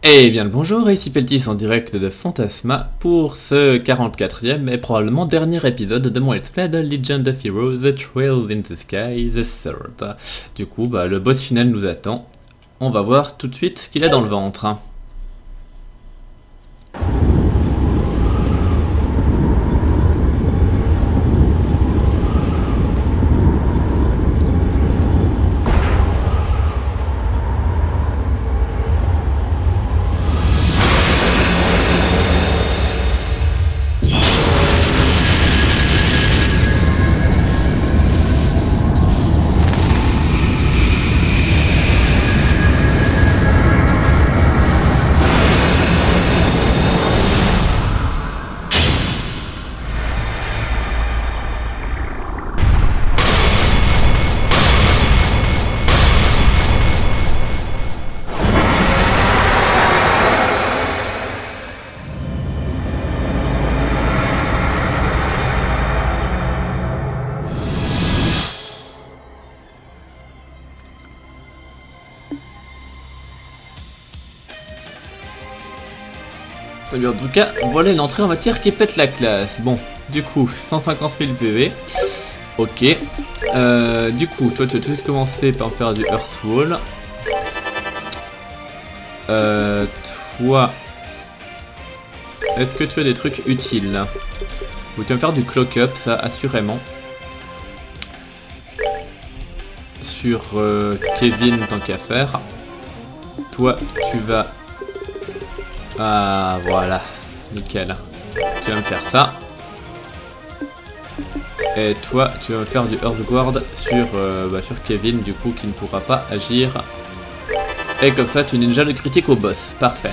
Eh bien le bonjour, ici Peltis en direct de Fantasma pour ce 44e et probablement dernier épisode de mon Let's Play de Legend of Heroes, The Trail in the Sky, The Third. Du coup, le boss final nous attend. On va voir tout de suite ce qu'il a dans le ventre. Eh bien, en tout cas, voilà une entrée en matière qui pète la classe. Bon, du coup, 150 000 PV. Ok. Du coup, toi tu vas tout de suite commencer par faire du Earthwall. Toi... Est-ce que tu as des trucs utiles là? Ou tu vas me faire du clock up, ça assurément. Sur Kevin tant qu'à faire. Toi tu vas... Ah voilà, nickel. Tu vas me faire ça. Et toi tu vas me faire du Earthguard sur Kevin du coup qui ne pourra pas agir. Et comme ça tu ninja le critique au boss, parfait.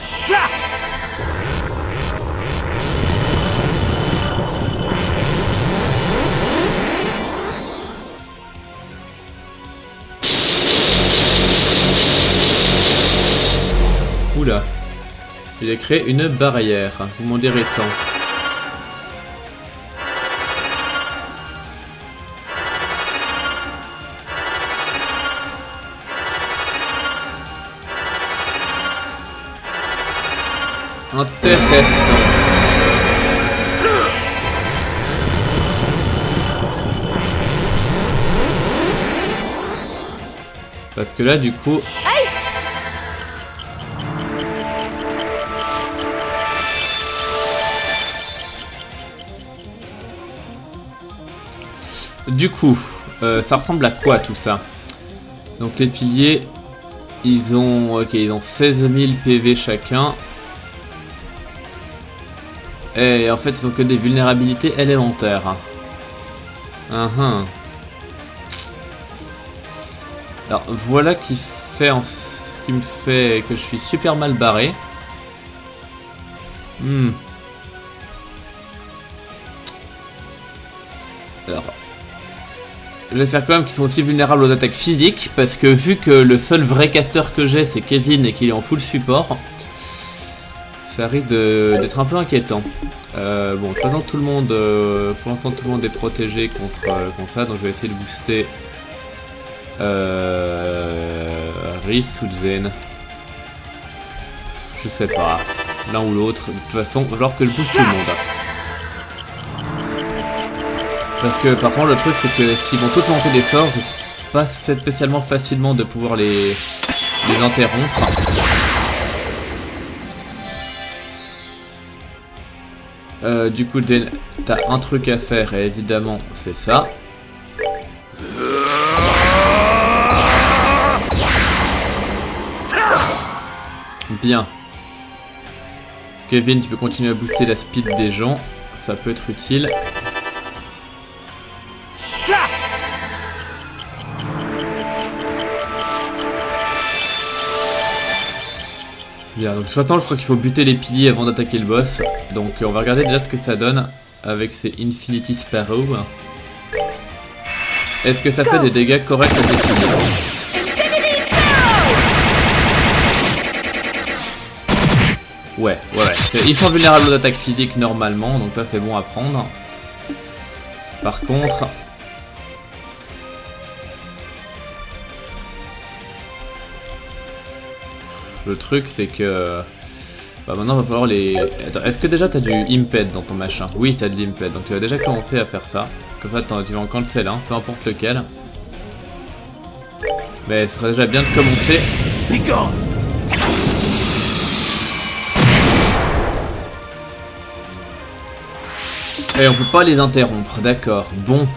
Oula. Il a créé une barrière, vous m'en direz tant. Intéressant. Parce que là du coup... Du coup, ça ressemble à quoi tout ça? Donc les piliers, ils ont 16 000 PV chacun. Et en fait, ils ont que des vulnérabilités élémentaires. Alors voilà qui me fait que je suis super mal barré. Alors, je vais faire quand même qu'ils sont aussi vulnérables aux attaques physiques, parce que vu que le seul vrai caster que j'ai c'est Kevin et qu'il est en full support, ça risque d'être un peu inquiétant. Bon, de toute façon tout le monde, pour l'instant tout le monde est protégé contre ça, donc je vais essayer de booster Rhys ou Zen. Je sais pas, l'un ou l'autre, de toute façon, il va falloir que je booste tout le monde. Parce que par contre le truc c'est que s'ils vont tous lancer des sorts, c'est pas spécialement facilement de pouvoir les interrompre. Du coup t'as un truc à faire et évidemment c'est ça. Bien. Kevin, tu peux continuer à booster la speed des gens, ça peut être utile. Bien, donc de toute façon je crois qu'il faut buter les piliers avant d'attaquer le boss. Donc on va regarder déjà ce que ça donne avec ces Infinity Sparrow. Est-ce que ça fait des dégâts corrects à ces piliers? Ouais. Ils sont vulnérables aux attaques physiques normalement, donc ça c'est bon à prendre. Par contre... Le truc c'est que Bah maintenant va falloir les... Attends, est-ce que déjà t'as du imped dans ton machin? Oui, t'as de l'imped, donc tu vas déjà commencer à faire ça. Comme ça tu vas en cancel un, peu importe lequel. Mais ce serait déjà bien de commencer. Et on peut pas les interrompre, d'accord. Bon,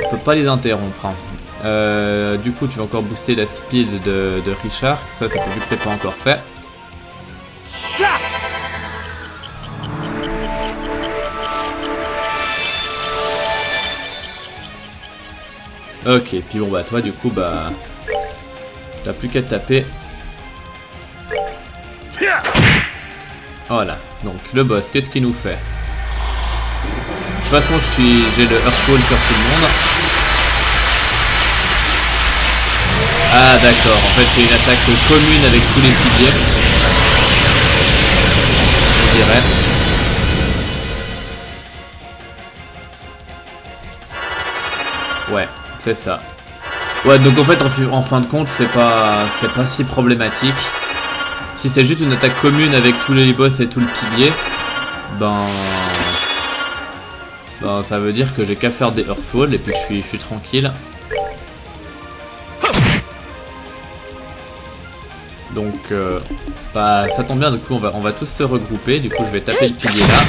on peut pas les interrompre. Hein. Du coup, tu vas encore booster la speed de Richard. Ça vu que c'est pas encore fait. Ok, puis bon bah toi du coup bah... T'as plus qu'à taper. Voilà, donc le boss, qu'est-ce qu'il nous fait? De toute façon j'ai le Earthfall sur tout le monde. Ah d'accord, en fait c'est une attaque commune avec tous les piliers. Je dirais. Ouais, c'est ça. Ouais, donc en fait en fin de compte c'est pas si problématique. Si c'est juste une attaque commune avec tous les boss et tout le pilier, ben ça veut dire que j'ai qu'à faire des Earthfall et puis que je suis tranquille. Donc bah ça tombe bien, du coup on va tous se regrouper, du coup je vais taper le pilier là.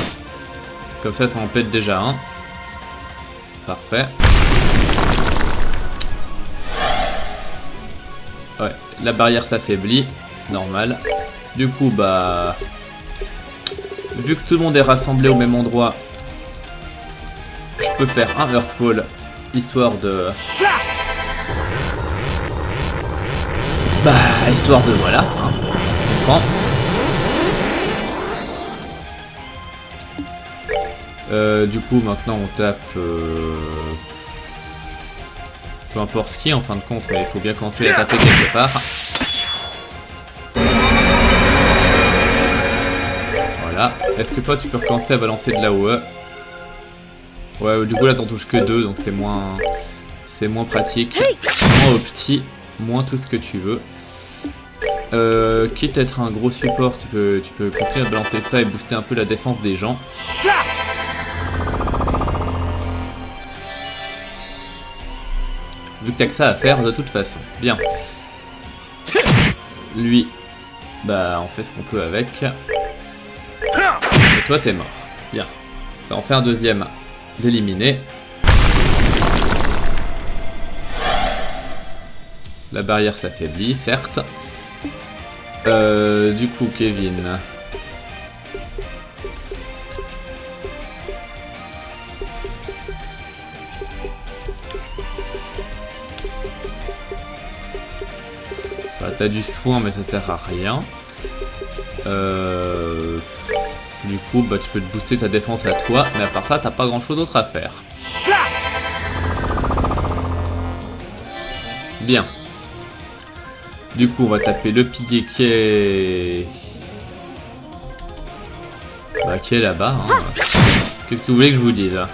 Comme ça en pète déjà un. Parfait. Ouais, la barrière s'affaiblit, normal. Du coup bah vu que tout le monde est rassemblé au même endroit, je peux faire un Earthfall, histoire de... Bah, histoire de... Voilà, hein, tu comprends. Du coup, maintenant, on tape... peu importe qui, en fin de compte, mais il faut bien commencer à taper quelque part. Voilà. Est-ce que toi, tu peux recommencer à balancer de là-haut? Ouais, du coup là t'en touches que 2, donc c'est moins pratique, moins opti, moins tout ce que tu veux. Quitte à être un gros support, tu peux continuer à balancer ça et booster un peu la défense des gens. Vu que t'as que ça à faire de toute façon. Bien. Lui, bah on fait ce qu'on peut avec. Et toi t'es mort. Bien. On va en faire un deuxième. D'éliminer. La barrière s'affaiblit, certes. Du coup, Kevin. Bah, t'as du soin, mais ça sert à rien. Du coup, bah, tu peux te booster ta défense à toi, mais à part ça, t'as pas grand chose d'autre à faire. Bien. Du coup, on va taper le pilier qui est... Bah, qui est là-bas. Hein. Qu'est-ce que vous voulez que je vous dise? De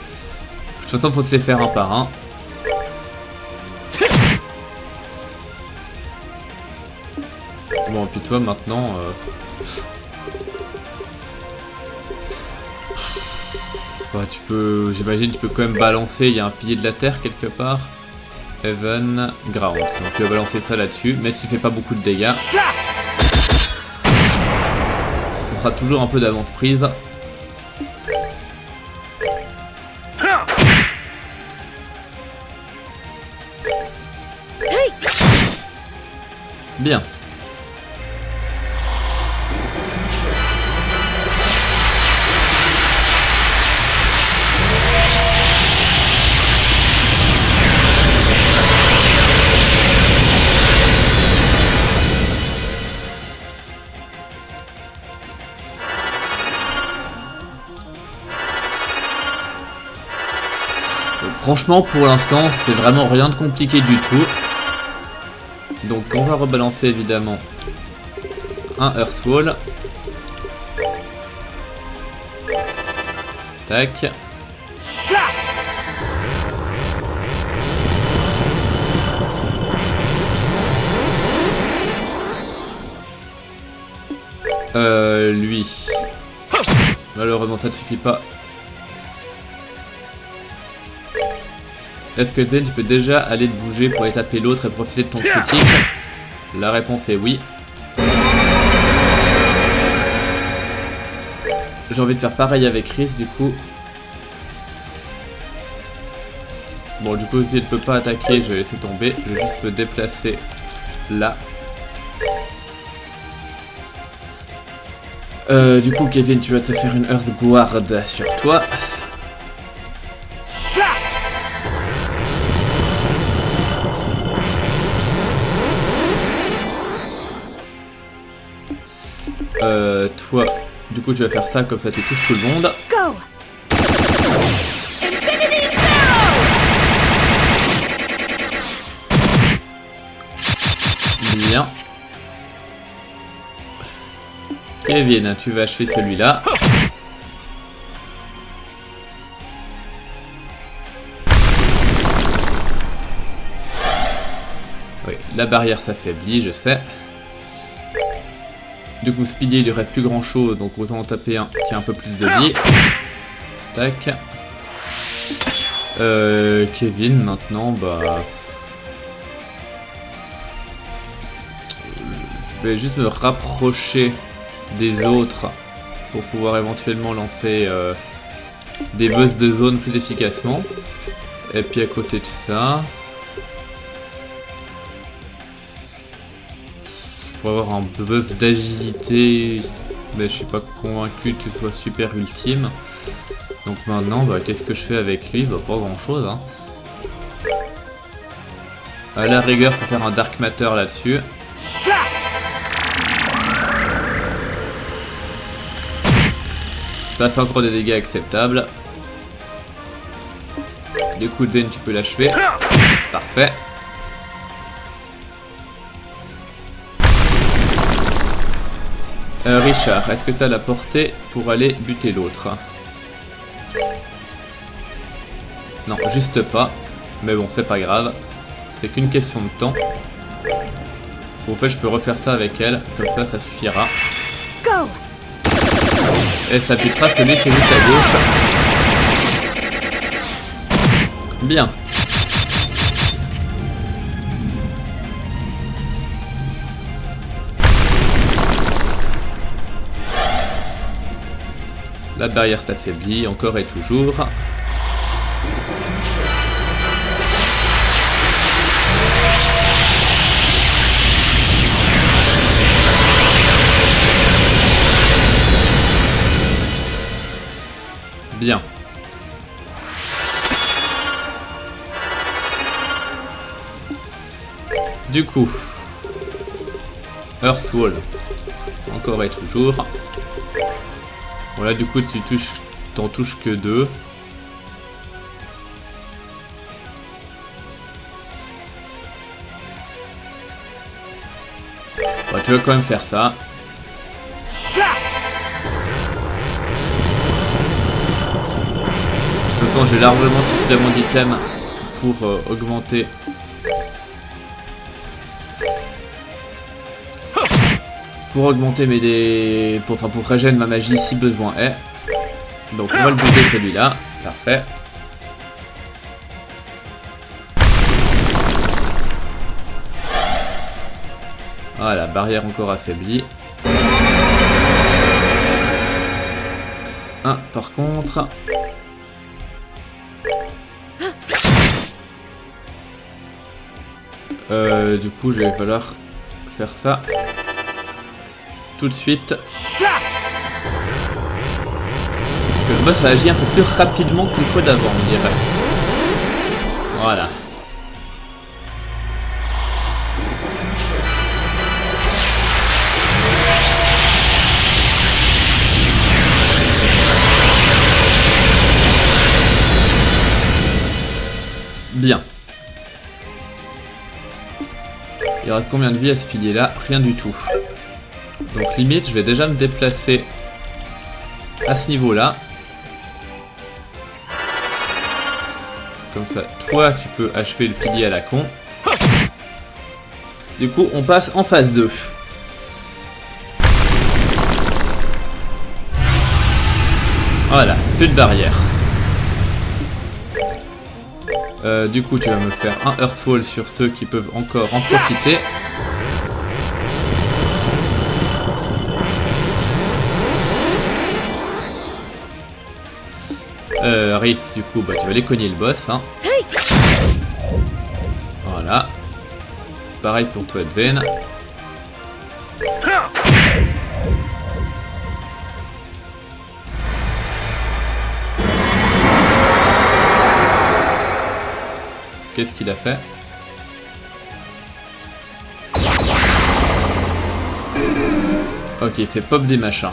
toute façon, faut se les faire un par un. Bon, puis toi, maintenant... Bah, tu peux, j'imagine, tu peux quand même balancer, il y a un pilier de la terre quelque part. Heaven, Ground. Donc tu vas balancer ça là-dessus, mais si tu fais pas beaucoup de dégâts, ce sera toujours un peu d'avance prise. Bien. Franchement, pour l'instant, c'est vraiment rien de compliqué du tout. Donc on va rebalancer évidemment un Earthfall. Tac. Lui. Malheureusement ça ne suffit pas. Est-ce que Zen, tu peux déjà aller te bouger pour aller taper l'autre et profiter de ton critique? La réponse est oui. J'ai envie de faire pareil avec Chris du coup. Bon du coup si elle ne peut pas attaquer, je vais laisser tomber. Je vais juste me déplacer là. Du coup Kevin, tu vas te faire une Earth Guard sur toi. Toi, du coup tu vas faire ça, comme ça tu touches tout le monde. Go. Bien. Kevin, tu vas achever celui-là. Oui, la barrière s'affaiblit, je sais. Du coup, Speedy, il lui reste plus grand chose, donc autant en taper un qui a un peu plus de vie. Tac. Kevin, maintenant, bah... Je vais juste me rapprocher des autres pour pouvoir éventuellement lancer des buzz de zone plus efficacement. Et puis à côté de ça... Pour avoir un buff d'agilité, mais je suis pas convaincu que ce soit super ultime. Donc maintenant, bah, qu'est-ce que je fais avec lui? Bah, pas grand chose. Hein. À la rigueur, pour faire un Dark Matter là-dessus. Ça fait encore des dégâts acceptables. Du coup, Zen, tu peux l'achever. Parfait. Richard, est-ce que tu as la portée pour aller buter l'autre? Non, juste pas. Mais bon, c'est pas grave. C'est qu'une question de temps. En fait, je peux refaire ça avec elle. Comme ça suffira. Go. Et ça butera celui qui est juste à gauche. Bien. La barrière s'affaiblit encore et toujours. Bien. Du coup, Earthwall, encore et toujours. Voilà, du coup, t'en touches que 2. Bah, tu vas quand même faire ça. De toute façon, j'ai largement suffisamment d'items pour augmenter. Pour augmenter mes pour régénérer ma magie si besoin est. Donc on va le buter celui-là. Parfait. Voilà, barrière encore affaiblie. Par contre... du coup, je vais falloir faire ça tout de suite. Le boss a agi un peu plus rapidement qu'une fois d'avant, on dirait. Voilà. Bien. Il reste combien de vie à ce pilier là? Rien du tout. Donc limite, je vais déjà me déplacer à ce niveau-là. Comme ça, toi, tu peux achever le pilier à la con. Du coup, on passe en phase 2. Voilà, plus de barrière. Du coup, tu vas me faire un Earthfall sur ceux qui peuvent encore en profiter. Rhys, du coup, bah, tu vas aller cogner le boss. Hein. Voilà. Pareil pour toi, Zen. Qu'est-ce qu'il a fait? Ok, il fait pop des machins.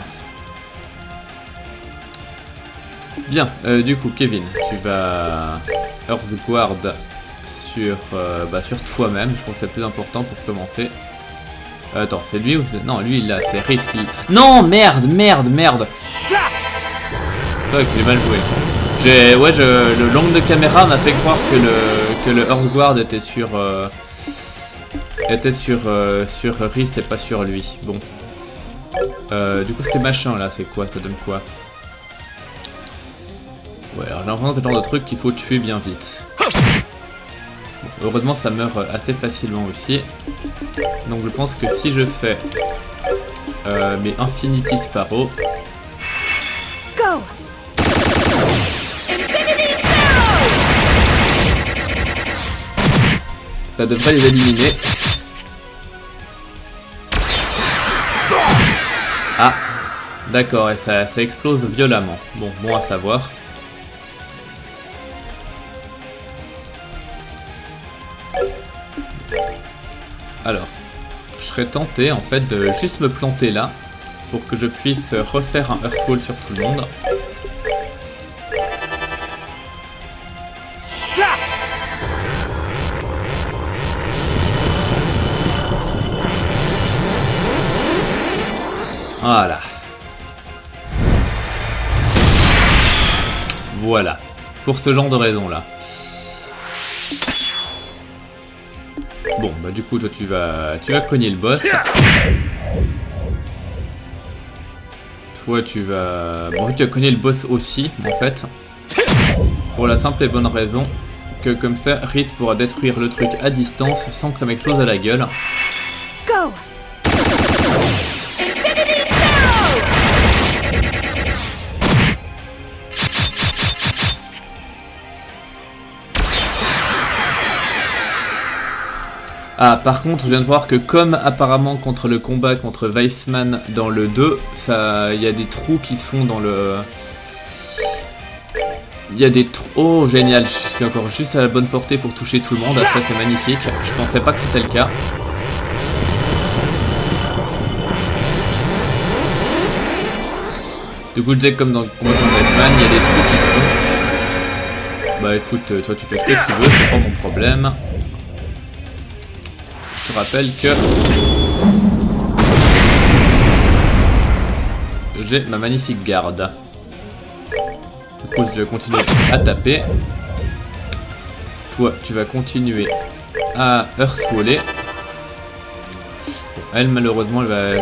Bien, du coup, Kevin, tu vas Earthguard sur toi-même. Je pense que c'est le plus important pour commencer. Attends, c'est lui ou c'est... Non, lui, là, c'est Rhys qui... Non, merde. Fuck, j'ai mal joué. Le l'angle de caméra m'a fait croire que le Earthguard était sur Rhys et pas sur lui. Bon. Du coup, ces machins là, c'est quoi? Ça donne quoi? Ouais, alors j'ai l'impression que c'est le genre de truc qu'il faut tuer bien vite. Bon, heureusement, ça meurt assez facilement aussi. Donc je pense que si je fais mes Infinity Sparrow... Go! Ça devrait les éliminer. Ah, d'accord, et ça explose violemment. Bon à savoir. Alors, je serais tenté en fait de juste me planter là pour que je puisse refaire un Earthfall sur tout le monde. Voilà. Voilà. Pour ce genre de raison là. Bon, bah du coup, toi tu vas cogner le boss. Toi tu vas... Bon, tu vas cogner le boss aussi, en fait. Pour la simple et bonne raison que comme ça, Rhys pourra détruire le truc à distance sans que ça m'explose à la gueule. Go! Ah, par contre, je viens de voir que comme apparemment contre le combat contre Weissman dans le 2, il y a des trous qui se font dans le... Il y a des trous... Oh, génial, c'est encore juste à la bonne portée pour toucher tout le monde, ça c'est magnifique. Je pensais pas que c'était le cas. Du coup, je disais comme dans le combat contre Weissman, il y a des trous qui se font. Bah écoute, toi tu fais ce que tu veux, c'est pas mon problème. Je rappelle que j'ai ma magnifique garde. Du coup, je vais continuer à taper. Toi, tu vas continuer à Earthwaller. Bon, elle, malheureusement, je vais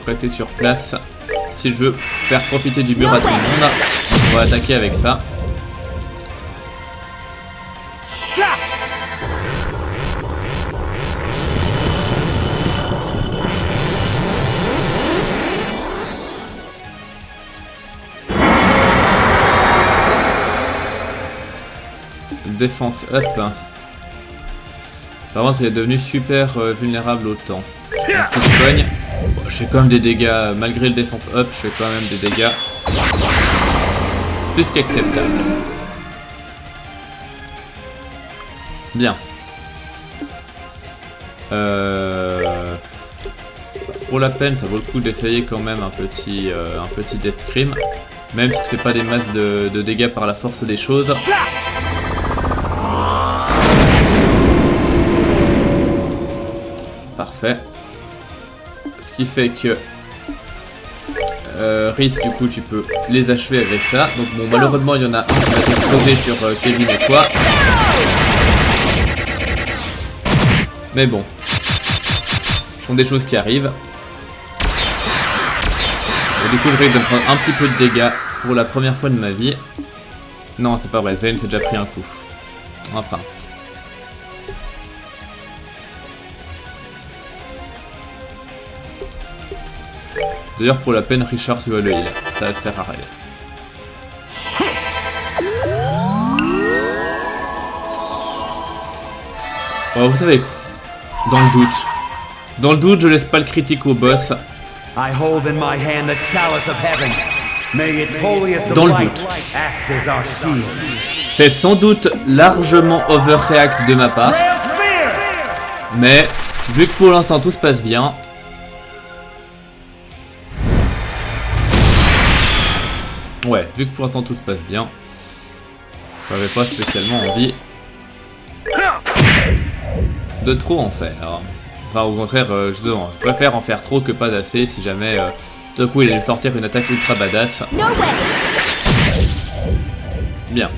rester sur place. Si je veux faire profiter du mur à tout le monde, on va attaquer avec ça. Défense up. Par contre, il est devenu super vulnérable au temps. Donc, si je cogne, bon, je fais quand même des dégâts, malgré le défense up, je fais quand même des dégâts plus qu'acceptables. Bien. Pour la peine, ça vaut le coup d'essayer quand même un petit Death Scream, même si tu fais pas des masses de dégâts par la force des choses. Parfait. Ce qui fait que Rhys, du coup, tu peux les achever avec ça. Donc bon, malheureusement, il y en a un qui va t'exploser sur Kevin et toi. Mais bon, ce sont des choses qui arrivent. Et du coup, je risque de prendre un petit peu de dégâts pour la première fois de ma vie. Non, c'est pas vrai, Zane s'est déjà pris un coup. Enfin. D'ailleurs, pour la peine, Richard, tu vas le heal. Ça sert à rien. Oh, vous savez quoi? Dans le doute. Dans le doute, je laisse pas le critique au boss. Dans le doute. C'est sans doute largement overreact de ma part. Mais, vu que pour l'instant tout se passe bien... Ouais, vu que pour l'instant tout se passe bien... J'avais pas spécialement envie... de trop en faire. Enfin, au contraire, je préfère en faire trop que pas assez si jamais... tout à coup il allait sortir une attaque ultra badass. Bien.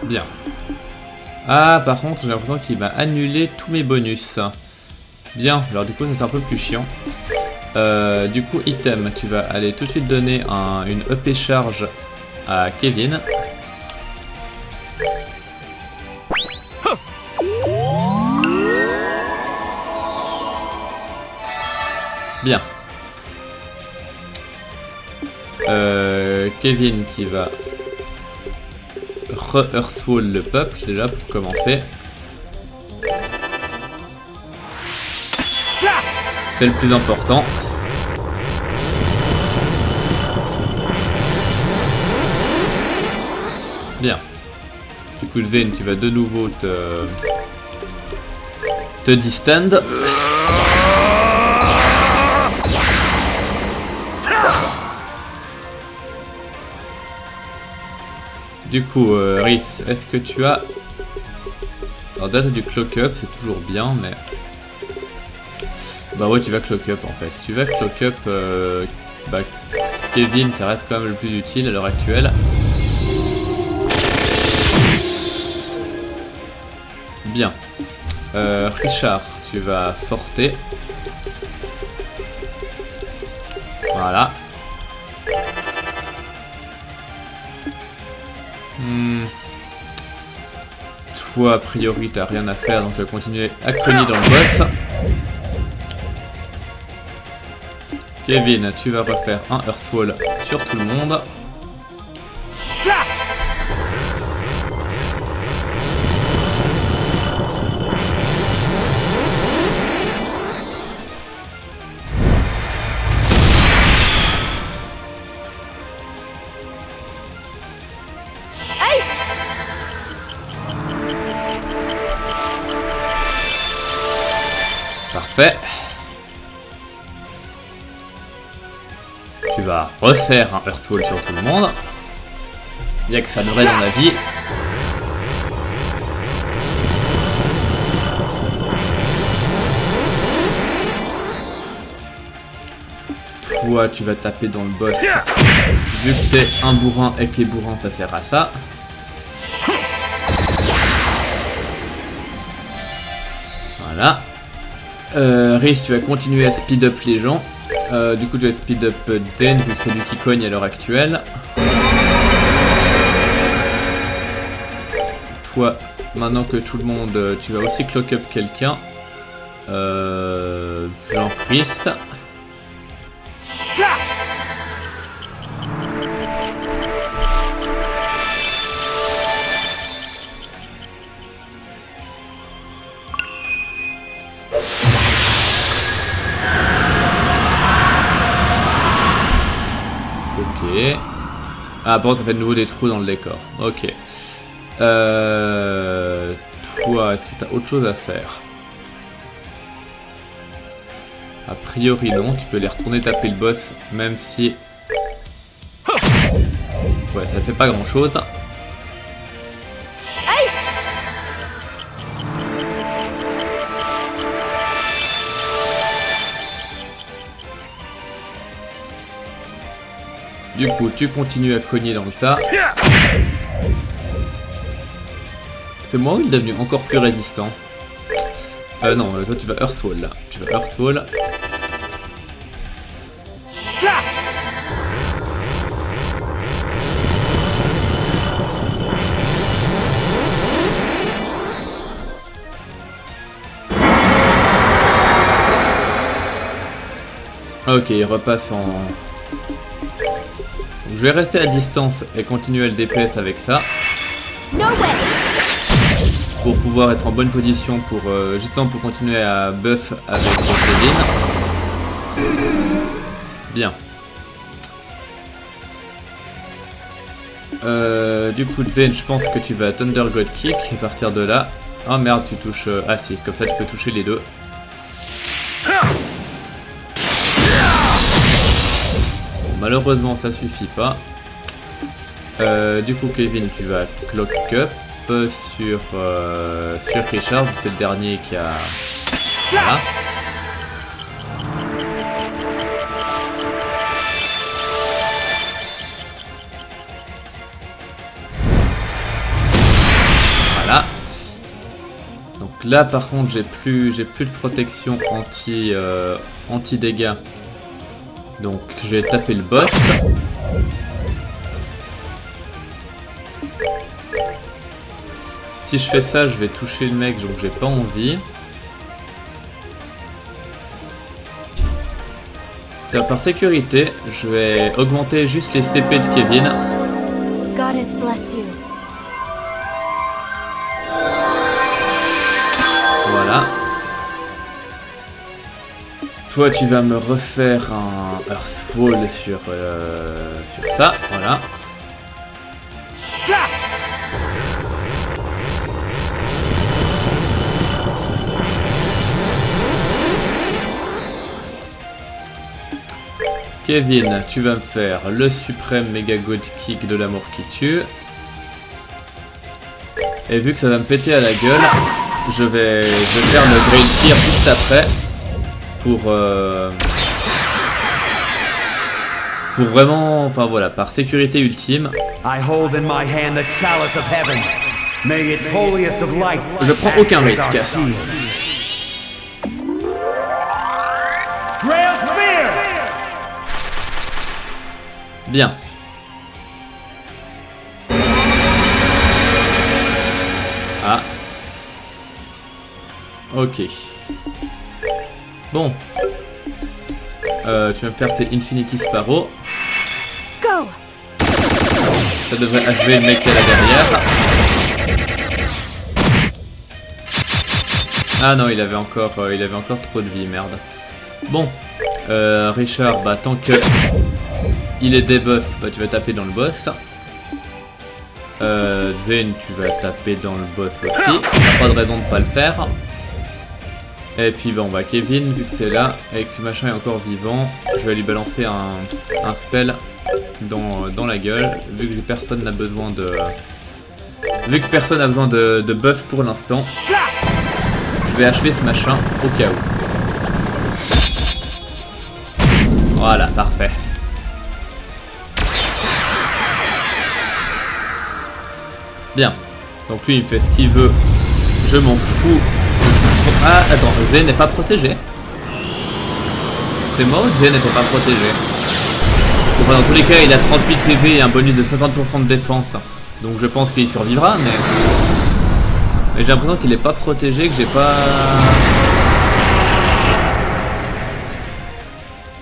Bien. Ah, par contre, j'ai l'impression qu'il m'a annulé tous mes bonus. Bien, alors du coup, c'est un peu plus chiant. Du coup, item, tu vas aller tout de suite donner une EP charge à Kevin. Bien. Kevin qui va re-earthfall le peuple déjà pour commencer. C'est le plus important. Bien. Du coup, Zane, tu vas de nouveau te distand. Du coup, Rhys, est-ce que tu as... Alors date du clock up, c'est toujours bien, mais... Bah ouais, tu vas clock up en fait. Si tu vas clock up, bah, Kevin, ça reste quand même le plus utile à l'heure actuelle. Bien. Richard, tu vas forter. Voilà. Toi, a priori, t'as rien à faire, donc tu vas continuer à cogner dans le boss. Kevin, tu vas refaire un Earthfall sur tout le monde. Parfait. Tu vas refaire un Earthfall sur tout le monde. Il n'y a que ça de vrai dans la vie. Toi, tu vas taper dans le boss. Vu que c'est un bourrin et que les bourrins, ça sert à ça. Voilà. Rhys, tu vas continuer à speed up les gens. Du coup, je vais speed up Zane, vu que c'est lui qui cogne à l'heure actuelle. Toi, maintenant que tout le monde... tu vas aussi clock up quelqu'un. Jean-Chris. Ah bon, ça fait de nouveau des trous dans le décor. Ok. Toi, est-ce que tu as autre chose à faire? A priori non, tu peux aller retourner taper le boss, même si... Ouais, ça fait pas grand chose. Du coup, tu continues à cogner dans le tas. C'est moi ou il est devenu encore plus résistant? Non, toi tu vas Earthfall là. Tu vas Earthfall. Ok, il repasse en... Je vais rester à distance et continuer le DPS avec ça. Pour pouvoir être en bonne position pour justement pour continuer à buff avec Kevin. Bien. Du coup Zen, je pense que tu vas Thunder God Kick et partir de là. Ah merde, tu touches... Ah si, comme ça tu peux toucher les deux. Malheureusement ça suffit pas. Du coup Kevin, tu vas Clock Up sur Richard, c'est le dernier qui a... Voilà. Voilà. Donc là par contre j'ai plus de protection anti dégâts. Donc je vais taper le boss. Si je fais ça, je vais toucher le mec, donc j'ai pas envie. Par sécurité, je vais augmenter juste les CP de Kevin. Goddess bless you. Voilà. Toi, tu vas me refaire un Earthfall sur ça, voilà. Kevin, tu vas me faire le suprême méga god kick de l'amour qui tue. Et vu que ça va me péter à la gueule, je vais faire le Great Fear juste après. Pour vraiment, enfin voilà, par sécurité ultime. Je prends aucun risque. Bien. Ah. Ok. Bon. Tu vas me faire tes Infinity Sparrow. Go. Ça devrait achever le mec qui est là derrière. Ah non, il avait encore trop de vie, merde. Bon. Richard, bah tant que il est debuff, bah tu vas taper dans le boss. Zen, tu vas taper dans le boss aussi. Il n'y a pas de raison de pas le faire. Et puis bon bah Kevin, vu que t'es là et que machin est encore vivant, je vais lui balancer un spell dans la gueule, vu que personne n'a besoin de... Vu que personne n'a besoin de buff pour l'instant, je vais achever ce machin au cas où. Voilà, parfait. Bien. Donc lui il me fait ce qu'il veut. Je m'en fous. Ah attends, Zen n'est pas protégé. C'est mort, Zen n'était pas protégé. Bon, dans tous les cas il a 38 PV et un bonus de 60% de défense. Donc je pense qu'il survivra, mais j'ai l'impression qu'il n'est pas protégé, que j'ai pas...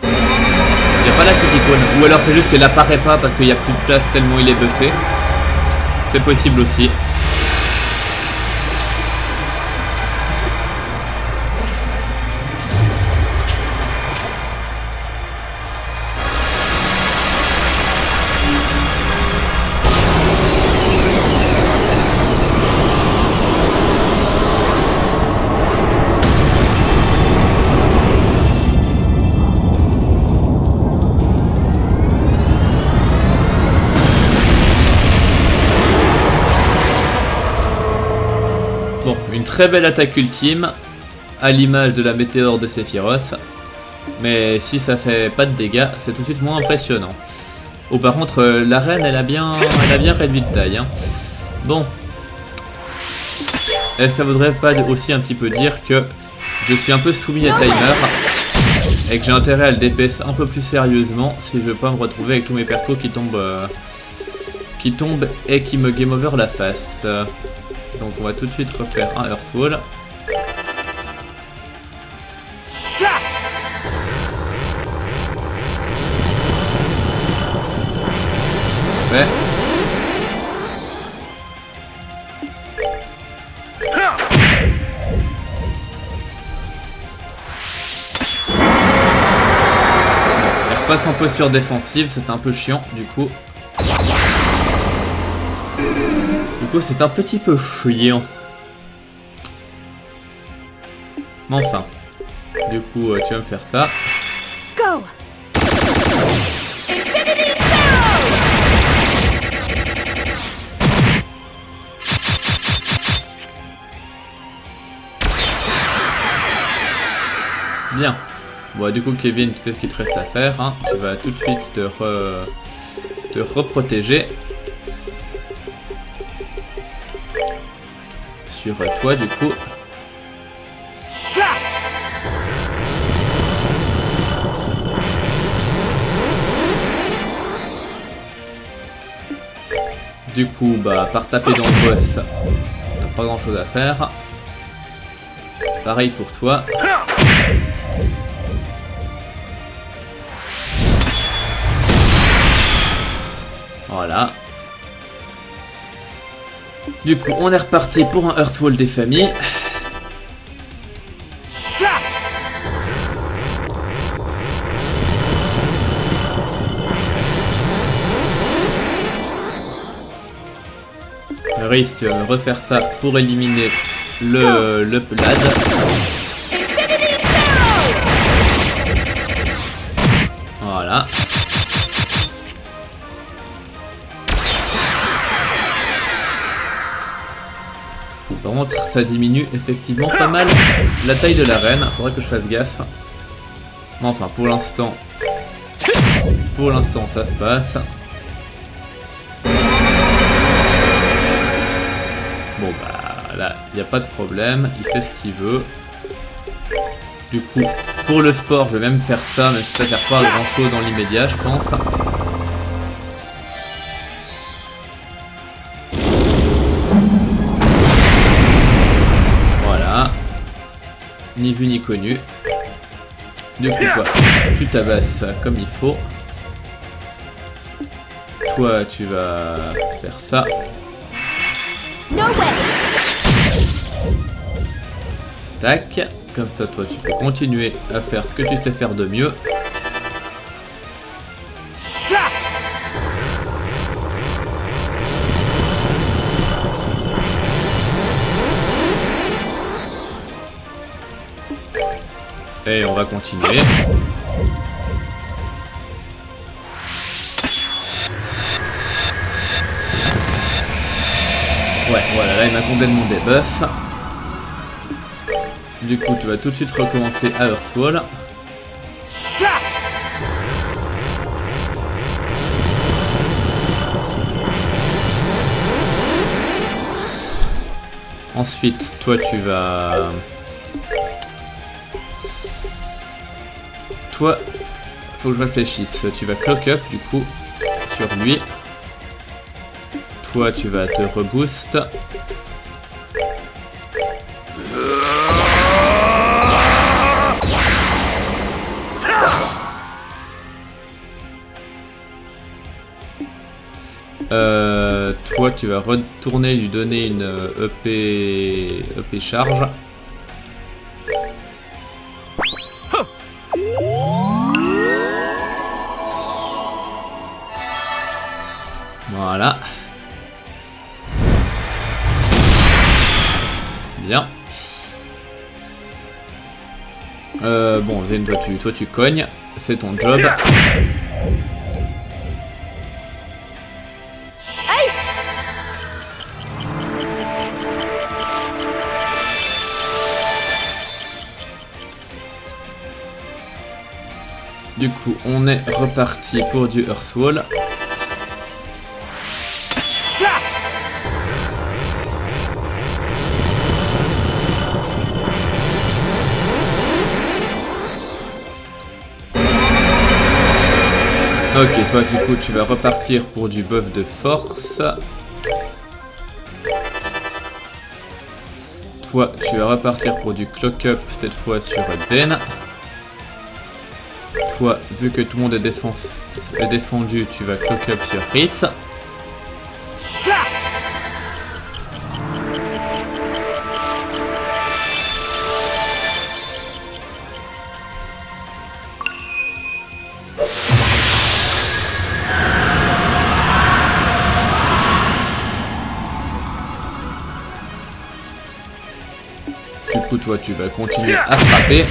Il n'y a pas la petite icône. Ou alors c'est juste qu'elle apparaît pas parce qu'il n'y a plus de place tellement il est buffé. C'est possible aussi. Bon, une très belle attaque ultime, à l'image de la météore de Sephiroth. Mais si ça fait pas de dégâts, c'est tout de suite moins impressionnant. Oh par contre, la reine elle a bien réduit de taille. Hein. Bon. Et ça voudrait pas aussi un petit peu dire que je suis un peu soumis à timer et que j'ai intérêt à le DPS un peu plus sérieusement si je veux pas me retrouver avec tous mes persos qui tombent et qui me game over la face. Donc on va tout de suite refaire un Earthwall. Fait. Elle repasse en posture défensive, c'est un peu chiant du coup. C'est un petit peu chiant. Mais enfin. Du coup, tu vas me faire ça. Go! Bien. Bon, du coup, Kevin, tu sais ce qu'il te reste à faire. Hein. Tu vas tout de suite te reprotéger. Sur toi, du coup. Du coup, bah, par taper dans le boss, t'as pas grand chose à faire. Pareil pour toi. Voilà. Du coup, on est reparti pour un Earthwall des familles. Rhys, tu vas me refaire ça pour éliminer le Pelade. Voilà. Par contre, ça diminue effectivement pas mal la taille de l'arène. Faudrait que je fasse gaffe. Mais enfin, pour l'instant, ça se passe. Bon bah là, il n'y a pas de problème, il fait ce qu'il veut. Du coup, pour le sport, je vais même faire ça, mais ça ne sert pas à grand chose dans l'immédiat, je pense. Voilà. Ni vu ni connu. Du coup, toi, tu tabasses comme il faut. Toi, tu vas faire ça. Tac, comme ça toi tu peux continuer à faire ce que tu sais faire de mieux. Et on va continuer. Ouais, voilà, là il m'a complètement débuff. Du coup, tu vas tout de suite recommencer à Earthwall. Ensuite, toi tu vas... Toi, faut que je réfléchisse. Tu vas clock up du coup sur lui. Toi, tu vas te reboost. Toi, tu vas retourner lui donner une EP charge. Voilà. Bien. Bon, Zen, toi tu cognes. C'est ton job. Du coup, on est reparti pour du Earthwall. Ok, toi du coup tu vas repartir pour du buff de force. Toi tu vas repartir pour du clock up cette fois sur Zen. Toi, vu que tout le monde est défendu, tu vas clock up sur Rhys. Du coup, toi, tu vas continuer à frapper.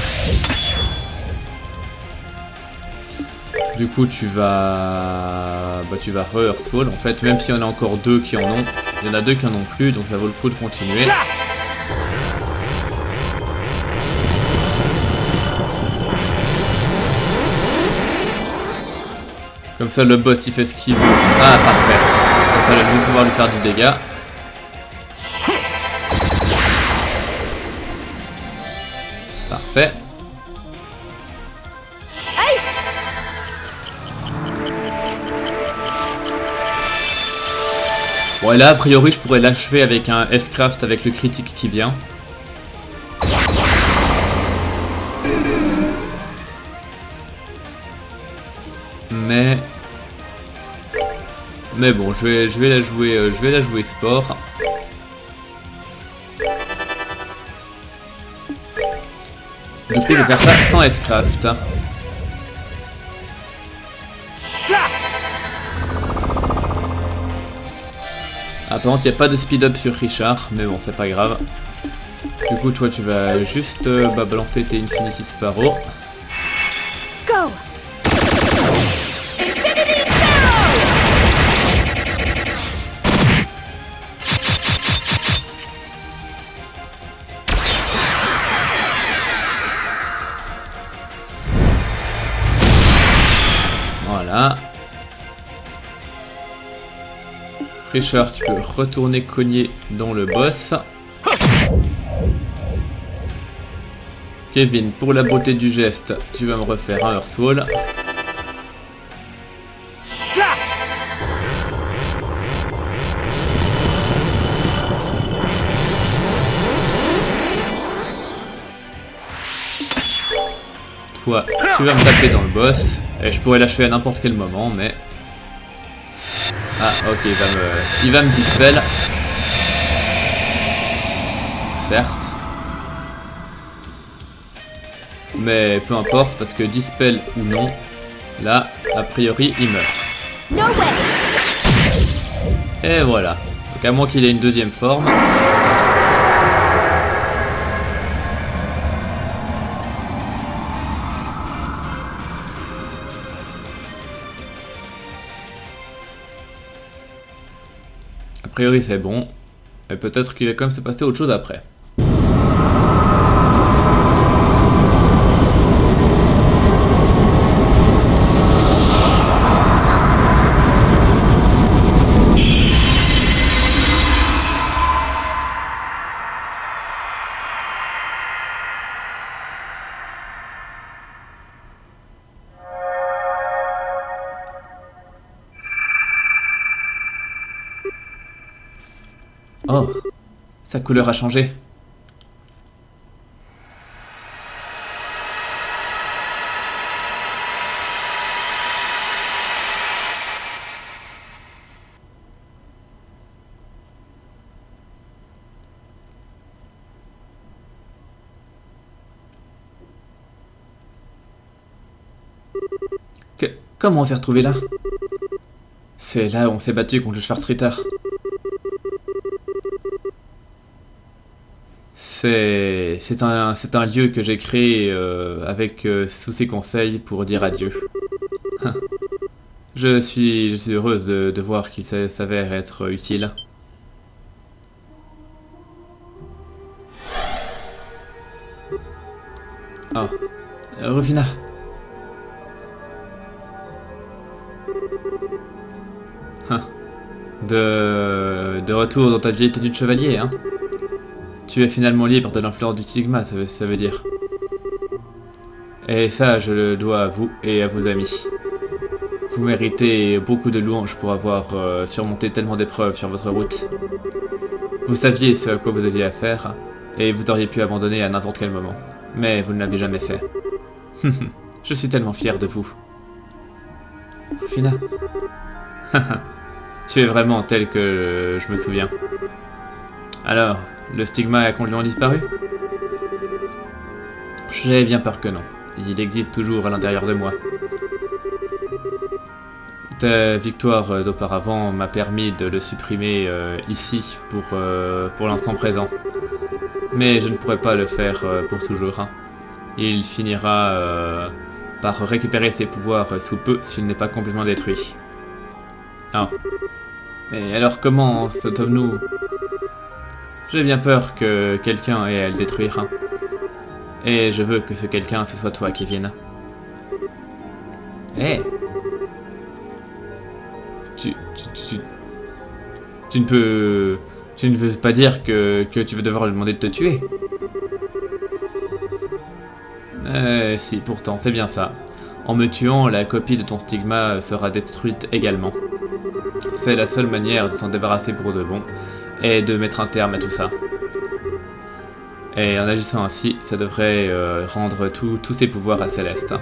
Du coup, tu vas re-Earthfall. En fait, même s'il y en a encore deux qui en ont, il y en a deux qui en ont plus, donc ça vaut le coup de continuer. Comme ça, le boss, il fait ce qu'il veut. Ah, parfait. Comme ça, je vais pouvoir lui faire du dégât. Parfait. Bon, et là, a priori, je pourrais l'achever avec un S-Craft avec le critique qui vient. Mais bon, je vais la jouer sport. Du coup, je vais faire ça sans S-Craft. Ah, par contre, il n'y a pas de speed-up sur Richard, mais bon, c'est pas grave. Du coup, toi, tu vas juste balancer tes Infinity Sparrow. Go! Voilà. Richard, tu peux retourner cogner dans le boss. Kevin, pour la beauté du geste, tu vas me refaire un Earthfall. Toi, tu vas me taper dans le boss. Et je pourrais l'achever à n'importe quel moment, mais... Ah, ok, il va me dispel. Certes. Mais peu importe, parce que dispel ou non, là, a priori, il meurt. No way. Et voilà. Donc à moins qu'il ait une deuxième forme. A priori c'est bon. Mais peut-être qu'il va quand même se passer autre chose après. Oh, sa couleur a changé. Comment on s'est retrouvé là? C'est là où on s'est battu contre le Schwarzritter. C'est un lieu que j'ai créé avec sous ses conseils pour dire adieu. Je suis heureuse de voir qu'il s'avère être utile. Ah, Rufina. De retour dans ta vieille tenue de chevalier, hein. Tu es finalement libre de l'influence du Sigma, ça veut dire. Et ça, je le dois à vous et à vos amis. Vous méritez beaucoup de louanges pour avoir surmonté tellement d'épreuves sur votre route. Vous saviez ce à quoi vous aviez affaire, et vous auriez pu abandonner à n'importe quel moment. Mais vous ne l'avez jamais fait. Je suis tellement fier de vous. Rufina. Tu es vraiment tel que je me souviens. Alors, le stigma a complètement disparu? J'ai bien peur que non. Il existe toujours à l'intérieur de moi. Ta victoire d'auparavant m'a permis de le supprimer ici pour l'instant présent. Mais je ne pourrai pas le faire pour toujours. Hein. Il finira par récupérer ses pouvoirs sous peu s'il n'est pas complètement détruit. Ah. Mais alors comment sommes-nous? J'ai bien peur que quelqu'un ait à le détruire. Hein. Et je veux que ce quelqu'un ce soit toi, Kevin. Eh! Tu ne peux... Tu ne veux pas dire que tu vas devoir lui demander de te tuer? Si, pourtant, c'est bien ça. En me tuant, la copie de ton stigma sera détruite également. C'est la seule manière de s'en débarrasser pour de bon, et de mettre un terme à tout ça. Et en agissant ainsi, ça devrait rendre tous ses pouvoirs à Céleste.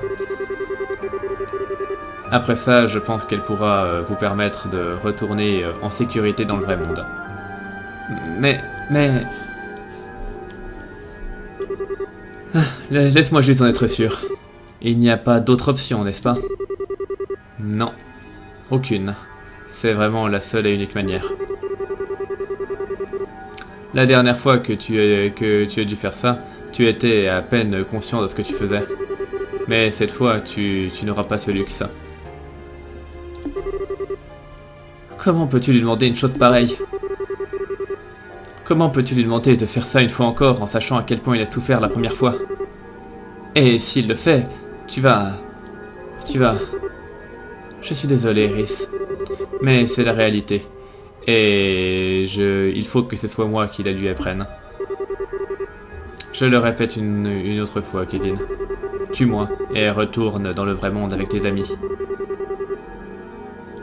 Après ça, je pense qu'elle pourra vous permettre de retourner en sécurité dans le vrai monde. Mais... Laisse-moi juste en être sûr. Il n'y a pas d'autre option, n'est-ce pas? Non. Aucune. C'est vraiment la seule et unique manière. La dernière fois que tu as dû faire ça, tu étais à peine conscient de ce que tu faisais. Mais cette fois, tu n'auras pas ce luxe. Comment peux-tu lui demander une chose pareille? Comment peux-tu lui demander de faire ça une fois encore en sachant à quel point il a souffert la première fois? Et s'il le fait, tu vas... Je suis désolé, Iris. Mais c'est la réalité. Et il faut que ce soit moi qui la lui apprenne. Je le répète une autre fois, Kevin. Tue-moi et retourne dans le vrai monde avec tes amis.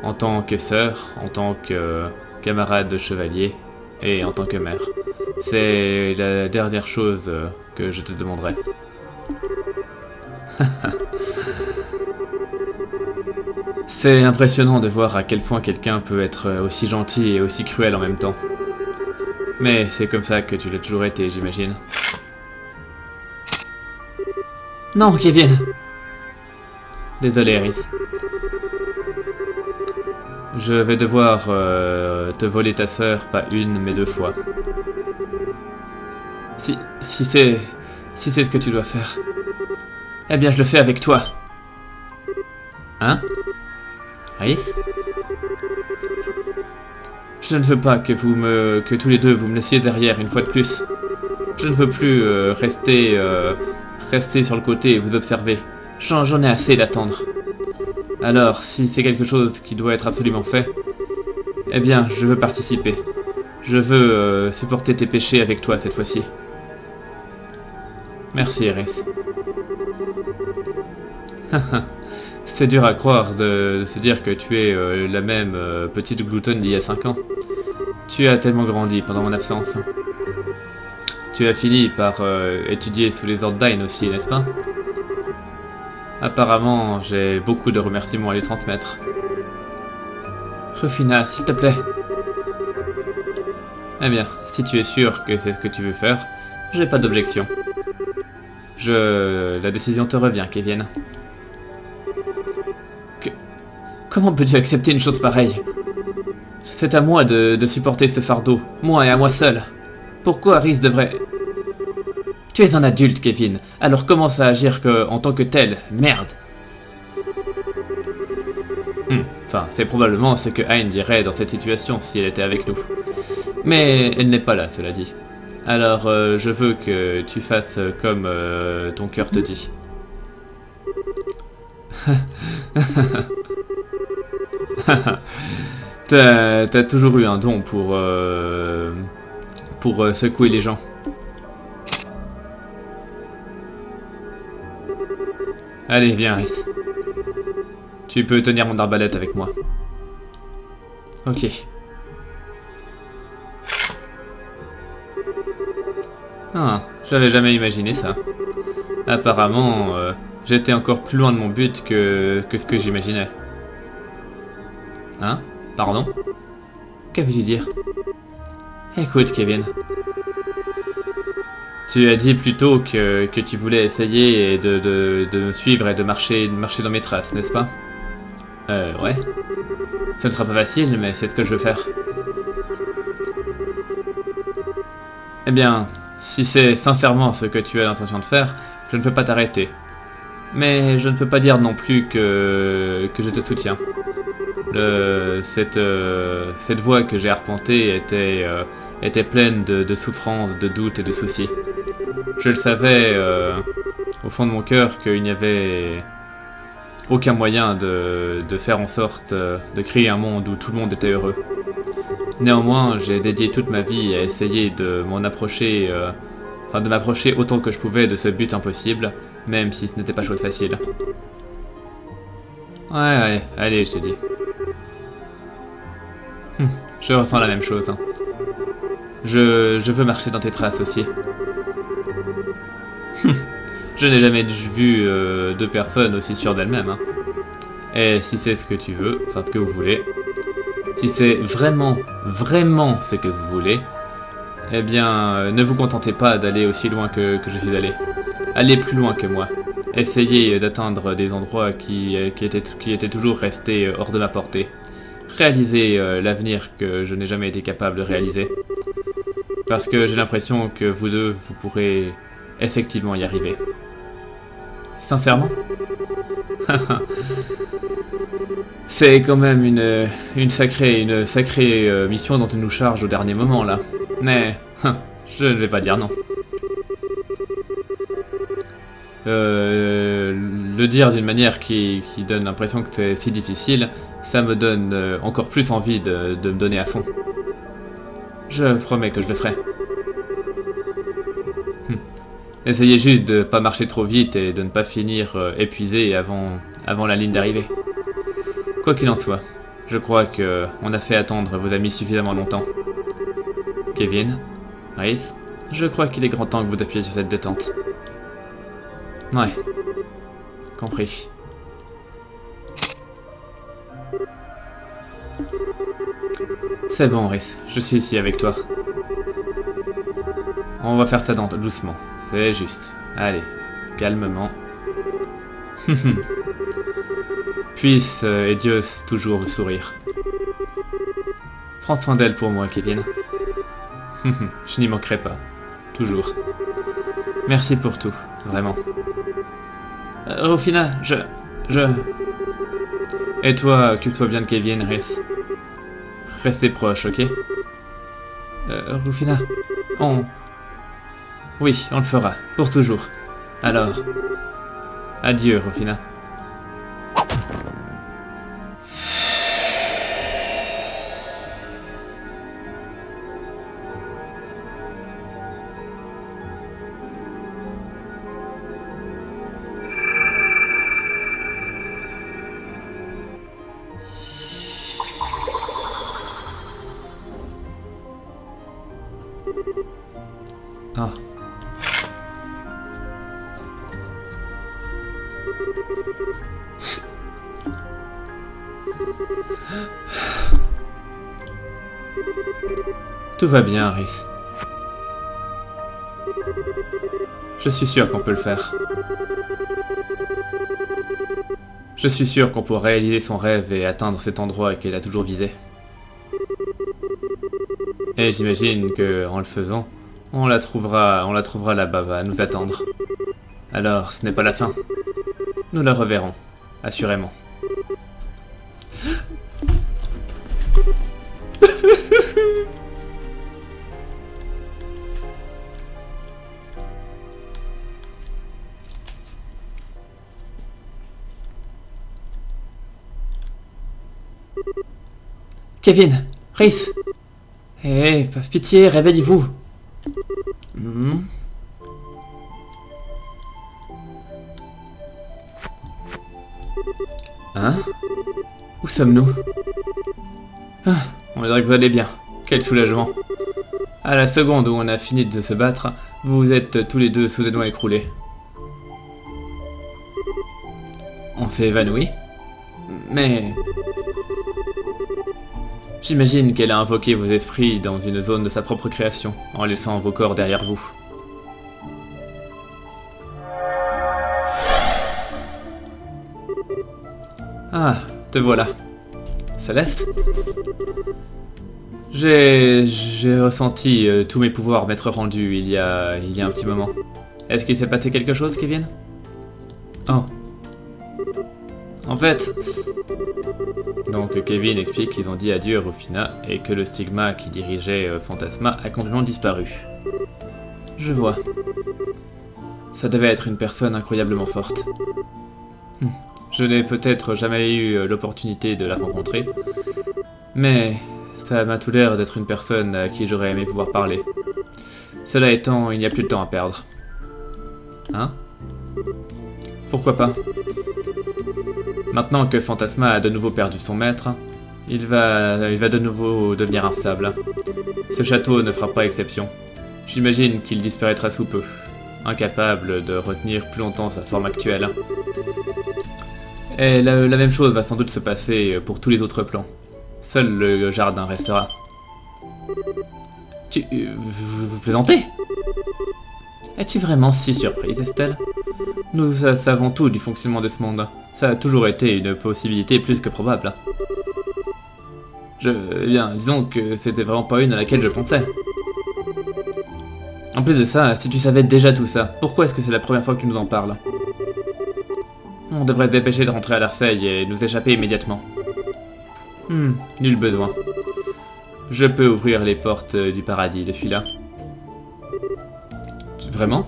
En tant que sœur, en tant que camarade de chevalier et en tant que mère. C'est la dernière chose que je te demanderai. C'est impressionnant de voir à quel point quelqu'un peut être aussi gentil et aussi cruel en même temps. Mais c'est comme ça que tu l'as toujours été, j'imagine. Non, Kevin! Désolé, Iris. Je vais devoir te voler ta sœur, pas une, mais 2 fois. Si c'est ce que tu dois faire, eh bien je le fais avec toi. Hein? Iris? Je ne veux pas que tous les deux vous me laissiez derrière une fois de plus. Je ne veux plus rester sur le côté et vous observer. J'en ai assez d'attendre. Alors, si c'est quelque chose qui doit être absolument fait, eh bien, je veux participer. Je veux supporter tes péchés avec toi cette fois-ci. Merci, Iris. C'est dur à croire de se dire que tu es la même petite gloutonne d'il y a 5 ans. Tu as tellement grandi pendant mon absence. Tu as fini par étudier sous les ordres d'Ain aussi, n'est-ce pas? Apparemment, j'ai beaucoup de remerciements à lui transmettre. Rufina, s'il te plaît. Eh bien, si tu es sûr que c'est ce que tu veux faire, j'ai pas d'objection. La décision te revient, Kevin. Comment peux-tu accepter une chose pareille? C'est à moi de supporter ce fardeau, moi et à moi seul. Pourquoi Iris devrait... Tu es un adulte, Kevin, alors commence à agir en tant que tel. Merde. Enfin, c'est probablement ce que Ain dirait dans cette situation si elle était avec nous. Mais elle n'est pas là, cela dit. Alors, je veux que tu fasses comme ton cœur te dit. T'as toujours eu un don pour secouer les gens. Allez, viens, Iris. Tu peux tenir mon arbalète avec moi. Ok. Ah, j'avais jamais imaginé ça. Apparemment, j'étais encore plus loin de mon but que ce que j'imaginais. Hein? Pardon? Que veux-tu dire? Écoute, Kevin. Tu as dit plutôt que tu voulais essayer de me suivre et de marcher dans mes traces, n'est-ce pas? Ouais. Ce ne sera pas facile, mais c'est ce que je veux faire. Eh bien, si c'est sincèrement ce que tu as l'intention de faire, je ne peux pas t'arrêter. Mais je ne peux pas dire non plus que je te soutiens. Cette voie que j'ai arpentée était pleine de souffrances, de doutes et de soucis. Je le savais au fond de mon cœur qu'il n'y avait aucun moyen de faire en sorte de créer un monde où tout le monde était heureux. Néanmoins, j'ai dédié toute ma vie à essayer de m'approcher autant que je pouvais de ce but impossible, même si ce n'était pas chose facile. Ouais, allez, je te dis. Je ressens la même chose. Hein. Je veux marcher dans tes traces aussi. Je n'ai jamais vu deux personnes aussi sûres d'elles-mêmes. Hein. Et si c'est ce que tu veux, enfin ce que vous voulez, si c'est vraiment ce que vous voulez, eh bien, ne vous contentez pas d'aller aussi loin que je suis allé. Allez plus loin que moi. Essayez d'atteindre des endroits qui étaient toujours restés hors de ma portée. Réalisez l'avenir que je n'ai jamais été capable de réaliser. Parce que j'ai l'impression que vous deux, vous pourrez effectivement y arriver. Sincèrement? C'est quand même une sacrée mission dont on nous charge au dernier moment là. Mais je ne vais pas dire non. Le dire d'une manière qui donne l'impression que c'est si difficile, ça me donne encore plus envie de me donner à fond. Je promets que je le ferai. Essayez juste de ne pas marcher trop vite et de ne pas finir épuisé avant la ligne d'arrivée. Quoi qu'il en soit, je crois que on a fait attendre vos amis suffisamment longtemps. Kevin, Rhys, je crois qu'il est grand temps que vous appuyiez sur cette détente. Ouais, compris. C'est bon, Rhys, je suis ici avec toi. On va faire ça doucement, c'est juste. Allez, calmement. Puisse Dieu toujours vous sourire. Prends soin d'elle pour moi, Kevin. Je n'y manquerai pas. Toujours. Merci pour tout, vraiment. Rufina, Et toi, occupe-toi bien de Kevin, Rhys. Restez proches, ok? Rufina, Oui, on le fera, pour toujours. Alors, adieu, Rufina. Ah. Tout va bien, Rhys. Je suis sûr qu'on peut le faire. Je suis sûr qu'on pourra réaliser son rêve et atteindre cet endroit qu'elle a toujours visé. Et j'imagine que, en le faisant, on la trouvera là-bas à nous attendre. Alors, ce n'est pas la fin. Nous la reverrons, assurément. Kevin, Rhys. Hé, pitié, réveillez-vous. Hein? Où sommes-nous? Ah, on dirait que vous allez bien. Quel soulagement. À la seconde où on a fini de se battre, vous êtes tous les deux soudainement écroulés. On s'est évanoui? Mais... J'imagine qu'elle a invoqué vos esprits dans une zone de sa propre création, en laissant vos corps derrière vous. Ah, te voilà. Céleste? J'ai ressenti tous mes pouvoirs m'être rendus il y a un petit moment. Est-ce qu'il s'est passé quelque chose, Kevin? Oh. En fait... Donc Kevin explique qu'ils ont dit adieu à Rufina et que le stigma qui dirigeait Fantasma a complètement disparu. Je vois. Ça devait être une personne incroyablement forte. Je n'ai peut-être jamais eu l'opportunité de la rencontrer, mais ça m'a tout l'air d'être une personne à qui j'aurais aimé pouvoir parler. Cela étant, il n'y a plus de temps à perdre. Hein? Pourquoi pas? Maintenant que Fantasma a de nouveau perdu son maître, il va de nouveau devenir instable. Ce château ne fera pas exception. J'imagine qu'il disparaîtra sous peu, incapable de retenir plus longtemps sa forme actuelle. Et la même chose va sans doute se passer pour tous les autres plans. Seul le jardin restera. Vous plaisantez? Es-tu vraiment si surprise, Estelle? Nous savons tout du fonctionnement de ce monde. Ça a toujours été une possibilité plus que probable. Eh bien, disons que c'était vraiment pas une à laquelle je pensais. En plus de ça, si tu savais déjà tout ça, pourquoi est-ce que c'est la première fois que tu nous en parles? On devrait se dépêcher de rentrer à Larseille et nous échapper immédiatement. Nul besoin. Je peux ouvrir les portes du paradis depuis là. Vraiment?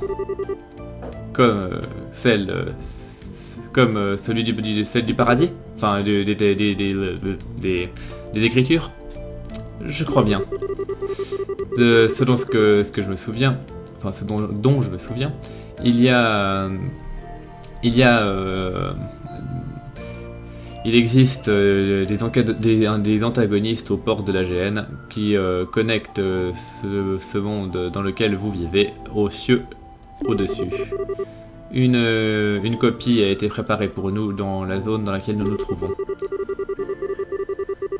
Comme celui celle du paradis? Enfin, des écritures? Je crois bien. Selon ce que je me souviens, enfin ce dont je me souviens, il existe des antagonistes aux portes de l'AGN qui connectent ce monde dans lequel vous vivez aux cieux au-dessus. Une copie a été préparée pour nous dans la zone dans laquelle nous nous trouvons.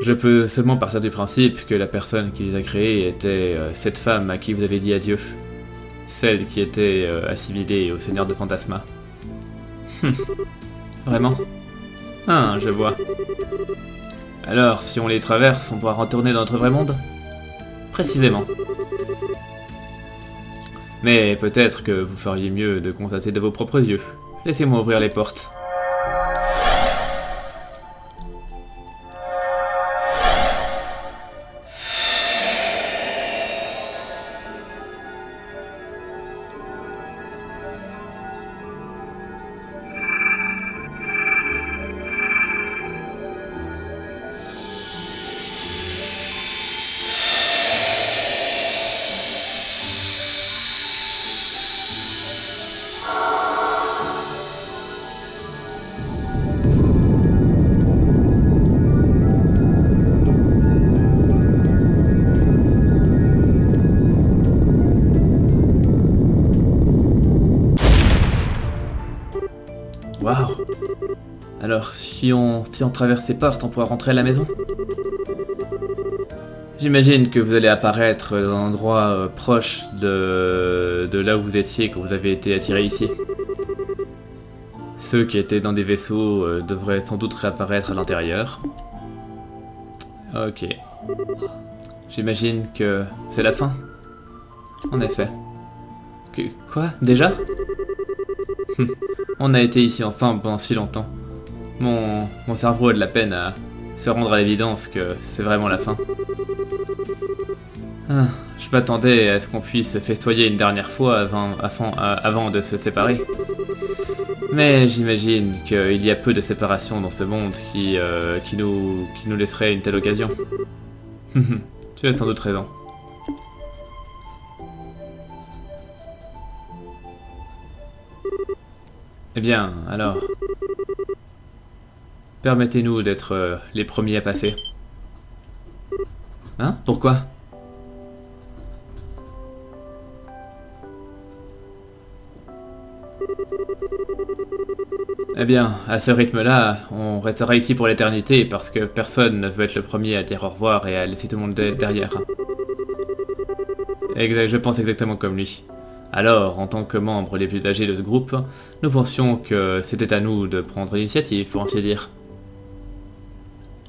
Je peux seulement partir du principe que la personne qui les a créés était cette femme à qui vous avez dit adieu. Celle qui était assimilée au Seigneur de Fantasma. Vraiment? Ah, je vois. Alors, si on les traverse, on pourra retourner dans notre vrai monde? Précisément. Mais peut-être que vous feriez mieux de constater de vos propres yeux. Laissez-moi ouvrir les portes. Waouh! Alors, si on traverse ces portes, on pourra rentrer à la maison? J'imagine que vous allez apparaître dans un endroit proche de là où vous étiez quand vous avez été attiré ici. Ceux qui étaient dans des vaisseaux devraient sans doute réapparaître à l'intérieur. Ok. J'imagine que c'est la fin. En effet. Quoi? Déjà? On a été ici ensemble pendant si longtemps. Mon cerveau a de la peine à se rendre à l'évidence que c'est vraiment la fin. Ah, je m'attendais à ce qu'on puisse festoyer une dernière fois avant de se séparer. Mais j'imagine qu'il y a peu de séparation dans ce monde qui nous laisserait une telle occasion. Tu as sans doute raison. Eh bien, alors... Permettez-nous d'être les premiers à passer. Hein? Pourquoi? Eh bien, à ce rythme-là, on restera ici pour l'éternité parce que personne ne veut être le premier à dire au revoir et à laisser tout le monde derrière. Je pense exactement comme lui. Alors, en tant que membres les plus âgés de ce groupe, nous pensions que c'était à nous de prendre l'initiative, pour ainsi dire.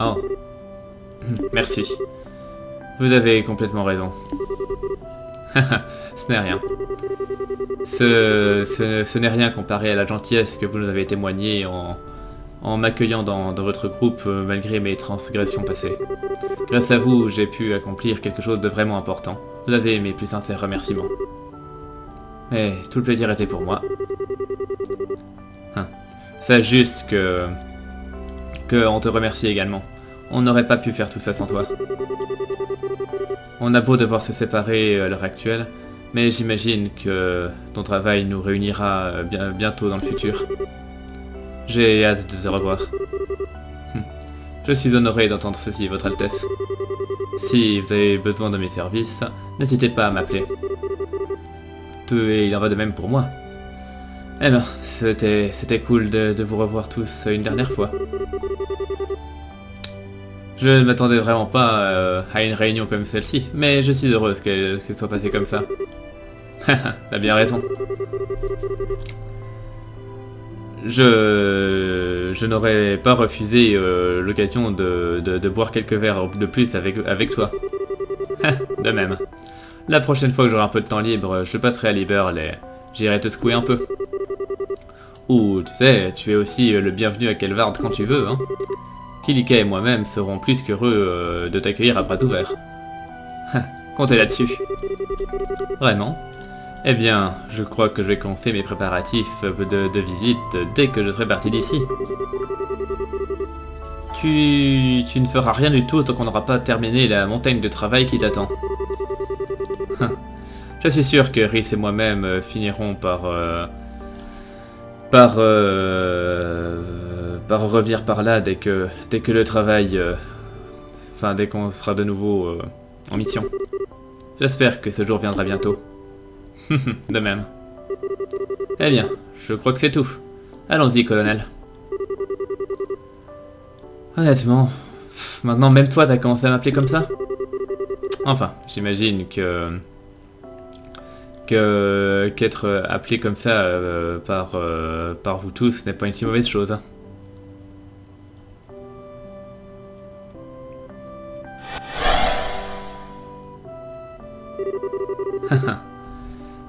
Oh. Merci. Vous avez complètement raison. Ce n'est rien. Ce n'est rien comparé à la gentillesse que vous nous avez témoignée en m'accueillant dans votre groupe malgré mes transgressions passées. Grâce à vous, j'ai pu accomplir quelque chose de vraiment important. Vous avez mes plus sincères remerciements. Mais tout le plaisir était pour moi. C'est juste que on te remercie également. On n'aurait pas pu faire tout ça sans toi. On a beau devoir se séparer à l'heure actuelle, mais j'imagine que ton travail nous réunira bientôt dans le futur. J'ai hâte de te revoir. Je suis honoré d'entendre ceci, Votre Altesse. Si vous avez besoin de mes services, n'hésitez pas à m'appeler. Et il en va de même pour moi. Eh ben, c'était cool de vous revoir tous une dernière fois. Je ne m'attendais vraiment pas à une réunion comme celle-ci, mais je suis heureuse qu'elle soit passée comme ça. T'as bien raison. Je n'aurais pas refusé l'occasion de boire quelques verres de plus avec toi. De même. La prochaine fois que j'aurai un peu de temps libre, je passerai à Liberl et j'irai te secouer un peu. Ou, tu sais, tu es aussi le bienvenu à Kelvard quand tu veux, hein. Kilika et moi-même serons plus qu'heureux de t'accueillir à bras ouverts. Comptez là-dessus. Vraiment? Eh bien, je crois que je vais commencer mes préparatifs de visite dès que je serai parti d'ici. Tu ne feras rien du tout tant qu'on n'aura pas terminé la montagne de travail qui t'attend. Je suis sûr que Rhys et moi-même finirons par revenir par là dès que le travail... dès qu'on sera de nouveau en mission. J'espère que ce jour viendra bientôt. De même. Eh bien, je crois que c'est tout. Allons-y, colonel. Honnêtement, maintenant même toi t'as commencé à m'appeler comme ça? Enfin, j'imagine qu'être appelé comme ça par vous tous n'est pas une si mauvaise chose.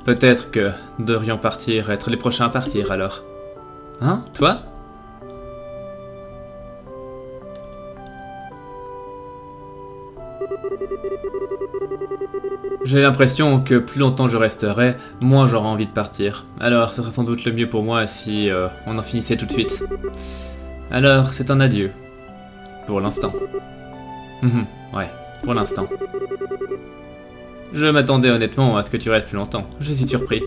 Peut-être que nous devrions être les prochains à partir alors. Hein? Toi? J'ai l'impression que plus longtemps je resterai, moins j'aurai envie de partir. Alors ce serait sans doute le mieux pour moi si on en finissait tout de suite. Alors c'est un adieu. Pour l'instant. Ouais, pour l'instant. Je m'attendais honnêtement à ce que tu restes plus longtemps. Je suis surpris.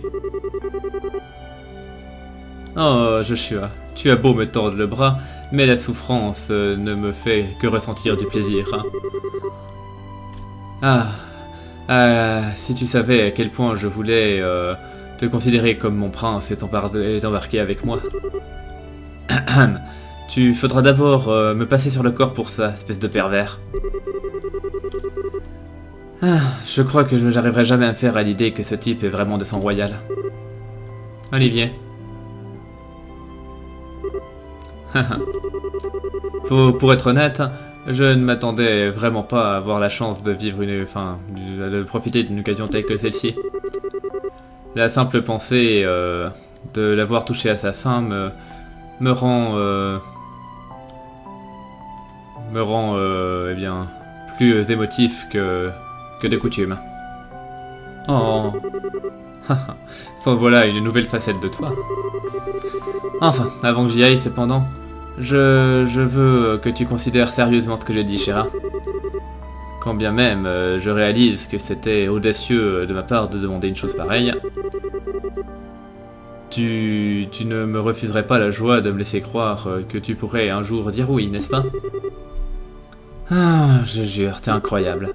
Oh, Joshua, tu as beau me tordre le bras, mais la souffrance ne me fait que ressentir du plaisir. Si tu savais à quel point je voulais te considérer comme mon prince et t'embarquer avec moi. Tu faudras d'abord me passer sur le corps pour ça, espèce de pervers. Je crois que je n'arriverai jamais à me faire à l'idée que ce type est vraiment de sang royal. Olivier. Pour être honnête, je ne m'attendais vraiment pas à avoir la chance de vivre de profiter d'une occasion telle que celle-ci. La simple pensée de l'avoir touché à sa fin me rend plus émotif que de coutume. Oh. Voilà une nouvelle facette de toi. Enfin, avant que j'y aille cependant, je veux que tu considères sérieusement ce que j'ai dit, Chéra. Quand bien même je réalise que c'était audacieux de ma part de demander une chose pareille. tu ne me refuserais pas la joie de me laisser croire que tu pourrais un jour dire oui, n'est-ce pas? Ah, je jure, t'es incroyable.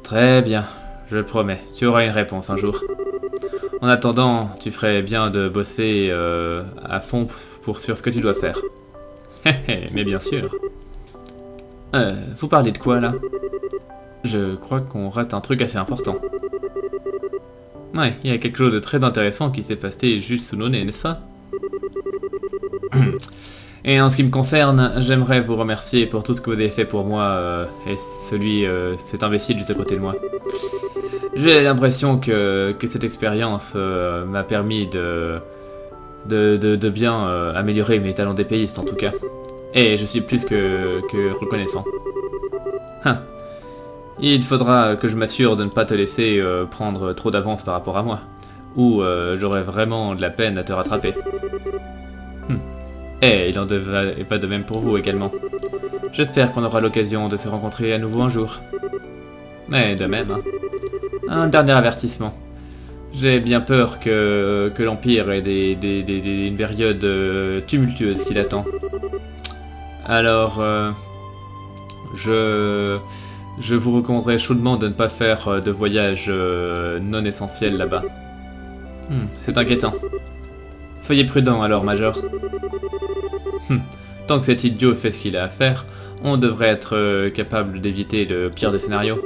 Très bien, je le promets, tu auras une réponse un jour. En attendant, tu ferais bien de bosser à fond sur ce que tu dois faire. Mais bien sûr. Vous parlez de quoi là? Je crois qu'on rate un truc assez important. Ouais, il y a quelque chose de très intéressant qui s'est passé juste sous nos nez, n'est-ce pas? Et en ce qui me concerne, j'aimerais vous remercier pour tout ce que vous avez fait pour moi et cet imbécile juste à côté de moi. J'ai l'impression que cette expérience m'a permis de bien améliorer mes talents d'épéiste en tout cas. Et je suis plus que reconnaissant. Il faudra que je m'assure de ne pas te laisser prendre trop d'avance par rapport à moi. Ou j'aurai vraiment de la peine à te rattraper. Et il en va de même pour vous également. J'espère qu'on aura l'occasion de se rencontrer à nouveau un jour. Mais de même, hein. Un dernier avertissement. J'ai bien peur que l'Empire ait une période tumultueuse qui l'attend. Alors, je vous recommanderais chaudement de ne pas faire de voyage non essentiel là-bas. C'est inquiétant. Soyez prudent alors, Major. Tant que cet idiot fait ce qu'il a à faire, on devrait être capable d'éviter le pire des scénarios.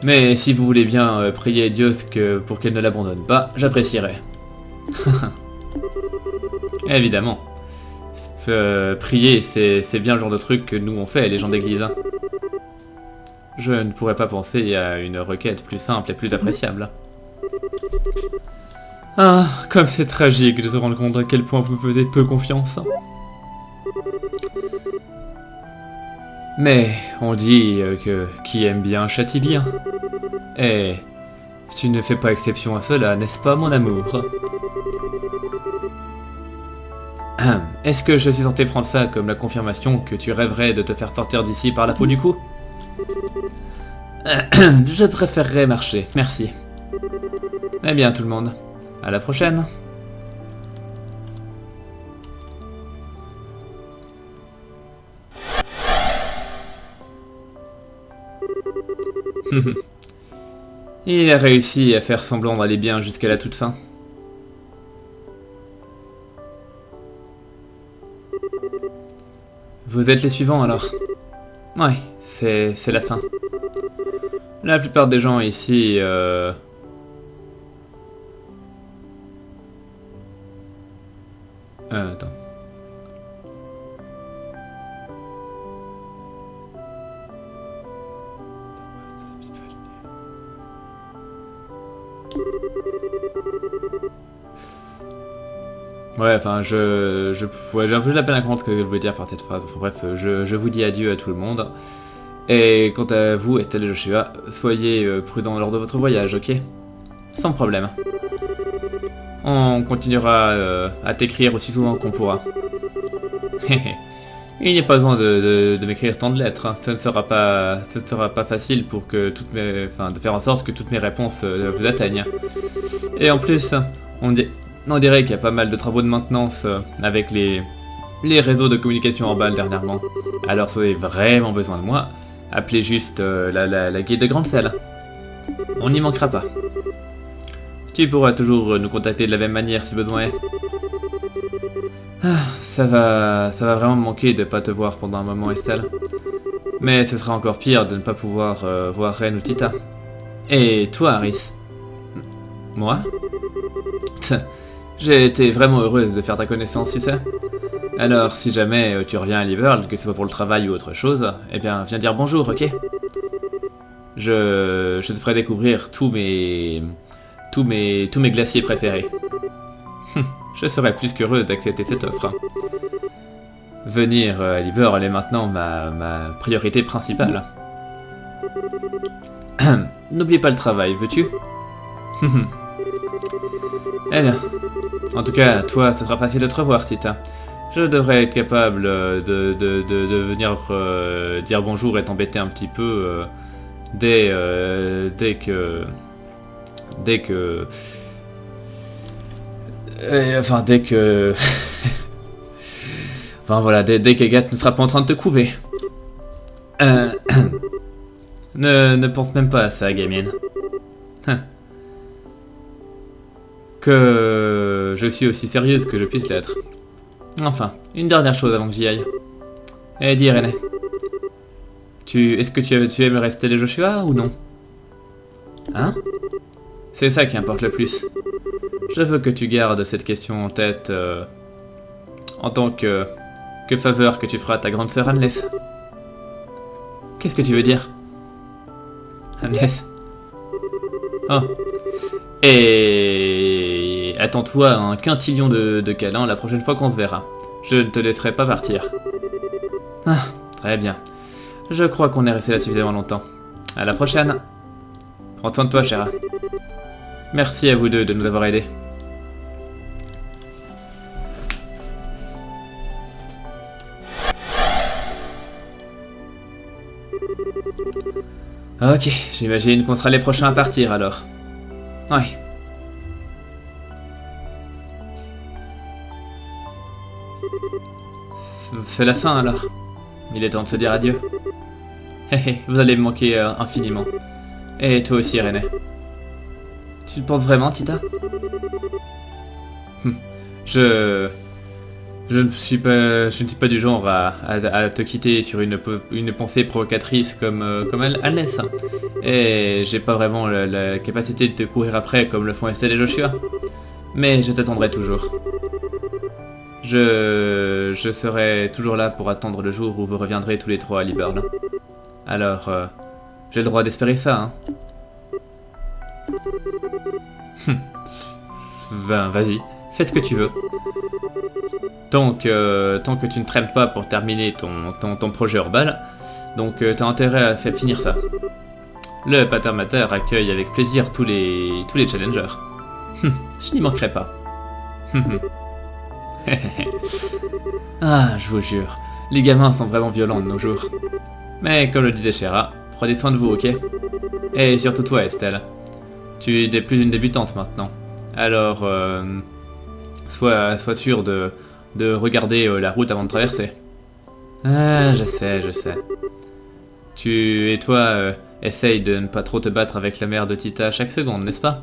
Mais si vous voulez bien prier Diosk pour qu'elle ne l'abandonne pas, j'apprécierais. Évidemment. Prier, c'est bien le genre de truc que nous on fait, les gens d'église. Hein. Je ne pourrais pas penser à une requête plus simple et plus appréciable. Ah, comme c'est tragique de se rendre compte à quel point vous me faisiez peu confiance. Mais on dit que qui aime bien châtie bien. Et tu ne fais pas exception à cela, n'est-ce pas, mon amour? Est-ce que je suis censé prendre ça comme la confirmation que tu rêverais de te faire sortir d'ici par la peau du cou? Je préférerais marcher, merci. Eh bien tout le monde, à la prochaine. Il a réussi à faire semblant d'aller bien jusqu'à la toute fin. Vous êtes les suivants alors? Ouais, c'est la fin. La plupart des gens ici... attends. Ouais, enfin, j'ai un peu de la peine à comprendre ce que je voulais dire par cette phrase. Enfin, bref, je vous dis adieu à tout le monde. Et quant à vous, Estelle et Joshua, soyez prudents lors de votre voyage, ok? Sans problème. On continuera à t'écrire aussi souvent qu'on pourra. Il n'y a pas besoin de m'écrire tant de lettres, hein. Ce ne sera pas facile pour que de faire en sorte que toutes mes réponses vous atteignent. Et en plus, on dirait qu'il y a pas mal de travaux de maintenance avec les réseaux de communication en balle dernièrement. Alors si vous avez vraiment besoin de moi, appelez juste la guide de Grande Salle. On n'y manquera pas. Tu pourras toujours nous contacter de la même manière si besoin est. Ça va vraiment me manquer de pas te voir pendant un moment, Estelle. Mais ce sera encore pire de ne pas pouvoir voir Ren ou Tita. Et toi, Harris? Moi? J'ai été vraiment heureuse de faire ta connaissance, tu sais. Alors, si jamais tu reviens à Liverl, que ce soit pour le travail ou autre chose, eh bien, viens dire bonjour, ok? Je te ferai découvrir tous mes glaciers préférés. Je serais plus qu'heureux d'accepter cette offre. Venir à Liverl est maintenant ma priorité principale. N'oublie pas le travail, veux-tu? Eh bien, en tout cas, toi, ça sera facile de te revoir, Tita. Je devrais être capable de venir dire bonjour et t'embêter un petit peu dès que Enfin, dès que... enfin voilà, dès qu'Agathe ne sera pas en train de te couver. Ne pense même pas à ça, gamine. Que je suis aussi sérieuse que je puisse l'être. Enfin, une dernière chose avant que j'y aille. Eh, dis René. Est-ce que tu aimes rester les Joshua ou non? Hein? C'est ça qui importe le plus. Je veux que tu gardes cette question en tête en tant que faveur que tu feras à ta grande sœur Annelise. Qu'est-ce que tu veux dire? Annelise? Oh. Et attends-toi à un quintillion de câlins la prochaine fois qu'on se verra. Je ne te laisserai pas partir. Ah, très bien. Je crois qu'on est resté là suffisamment longtemps. À la prochaine. Prends soin de toi, Chéra. Merci à vous deux de nous avoir aidés. Ok, j'imagine qu'on sera les prochains à partir alors. Ouais. C'est la fin alors. Il est temps de se dire adieu. Hé hé, vous allez me manquer infiniment. Et toi aussi, René. Tu le penses vraiment, Tita? Je ne suis pas du genre à te quitter sur une pensée provocatrice comme Annelise. Et j'ai pas vraiment la capacité de te courir après comme le font Estelle et Joshua. Mais je t'attendrai toujours. Je serai toujours là pour attendre le jour où vous reviendrez tous les trois à Liberl. Alors, j'ai le droit d'espérer ça, hein. Ben, vas-y, fais ce que tu veux. Tant que tu ne traînes pas pour terminer ton projet Urbal, donc t'as intérêt à faire finir ça. Le Patermater accueille avec plaisir tous les challengers. Je n'y manquerai pas. Ah, je vous jure, les gamins sont vraiment violents de nos jours. Mais comme le disait Chéra, prenez soin de vous, ok? Et surtout toi, Estelle. Tu n'es plus une débutante maintenant. Alors, sois sûr de regarder la route avant de traverser. Ah, je sais. Et toi, essaye de ne pas trop te battre avec la mère de Tita chaque seconde, n'est-ce pas?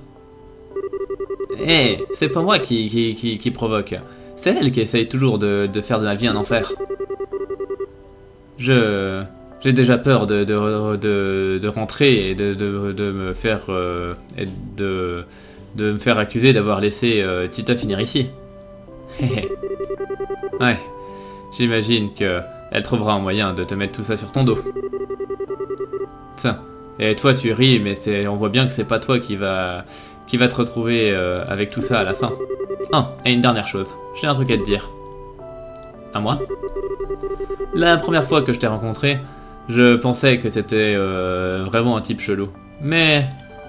Eh, c'est pas moi qui provoque. C'est elle qui essaye toujours de faire de ma vie un enfer. J'ai déjà peur de rentrer et de me faire de me faire accuser d'avoir laissé Tita finir ici. Ouais, j'imagine que elle trouvera un moyen de te mettre tout ça sur ton dos. Tiens, et toi tu ris, mais on voit bien que c'est pas toi qui va te retrouver avec tout ça à la fin. Ah, et une dernière chose, j'ai un truc à te dire. À moi? La première fois que je t'ai rencontré, je pensais que t'étais vraiment un type chelou. Mais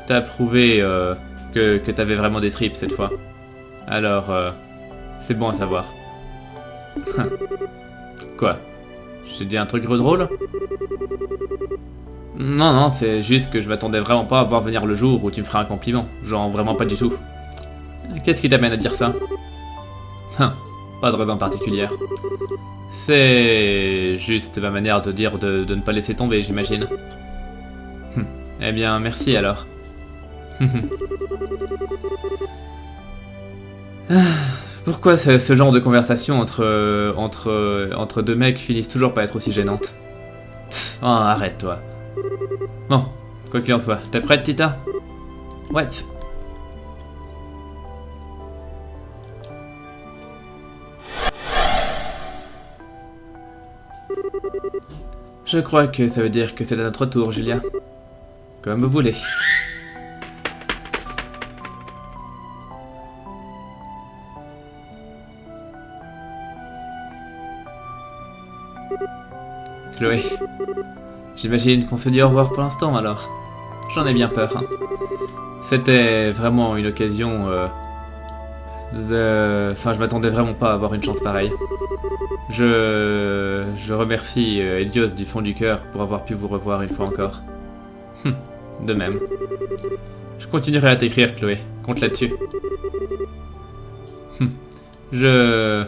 t'as prouvé que t'avais vraiment des tripes cette fois. Alors, c'est bon à savoir. Quoi? J'ai dit un truc drôle? Non, c'est juste que je m'attendais vraiment pas à voir venir le jour où tu me feras un compliment. Genre vraiment pas du tout. Qu'est-ce qui t'amène à dire ça? Pas de raison particulière. C'est juste ma manière de dire de ne pas laisser tomber, j'imagine. Eh bien, merci alors. Pourquoi ce genre de conversation entre deux mecs finissent toujours par être aussi gênantes? Oh, arrête-toi. Bon, quoi qu'il en soit, t'es prête, Tita? Ouais. Je crois que ça veut dire que c'est à notre tour, Julia. Comme vous voulez. Chloé. J'imagine qu'on se dit au revoir pour l'instant alors. J'en ai bien peur. Hein. C'était vraiment une occasion Enfin, je m'attendais vraiment pas à avoir une chance pareille. Je remercie Helios du fond du cœur pour avoir pu vous revoir une fois encore. De même. Je continuerai à t'écrire, Chloé. Compte là-dessus. Je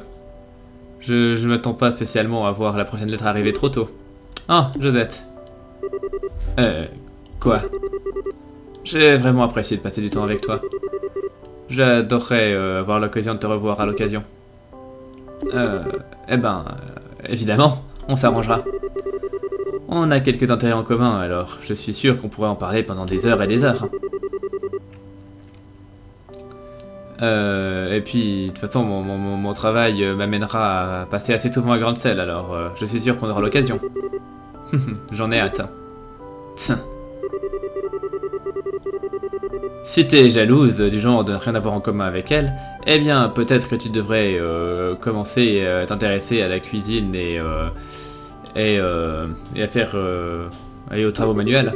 m'attends pas spécialement à voir la prochaine lettre arriver trop tôt. Ah, Josette. Quoi? J'ai vraiment apprécié de passer du temps avec toi. J'adorerais avoir l'occasion de te revoir à l'occasion. Évidemment, on s'arrangera. On a quelques intérêts en commun, alors je suis sûr qu'on pourrait en parler pendant des heures et des heures. Et puis, de toute façon, mon travail m'amènera à passer assez souvent à Grande Selle, alors je suis sûr qu'on aura l'occasion. J'en ai hâte. Tiens. Si t'es jalouse du genre de ne rien avoir en commun avec elle, eh bien peut-être que tu devrais commencer à t'intéresser à la cuisine et à faire aller aux travaux manuels.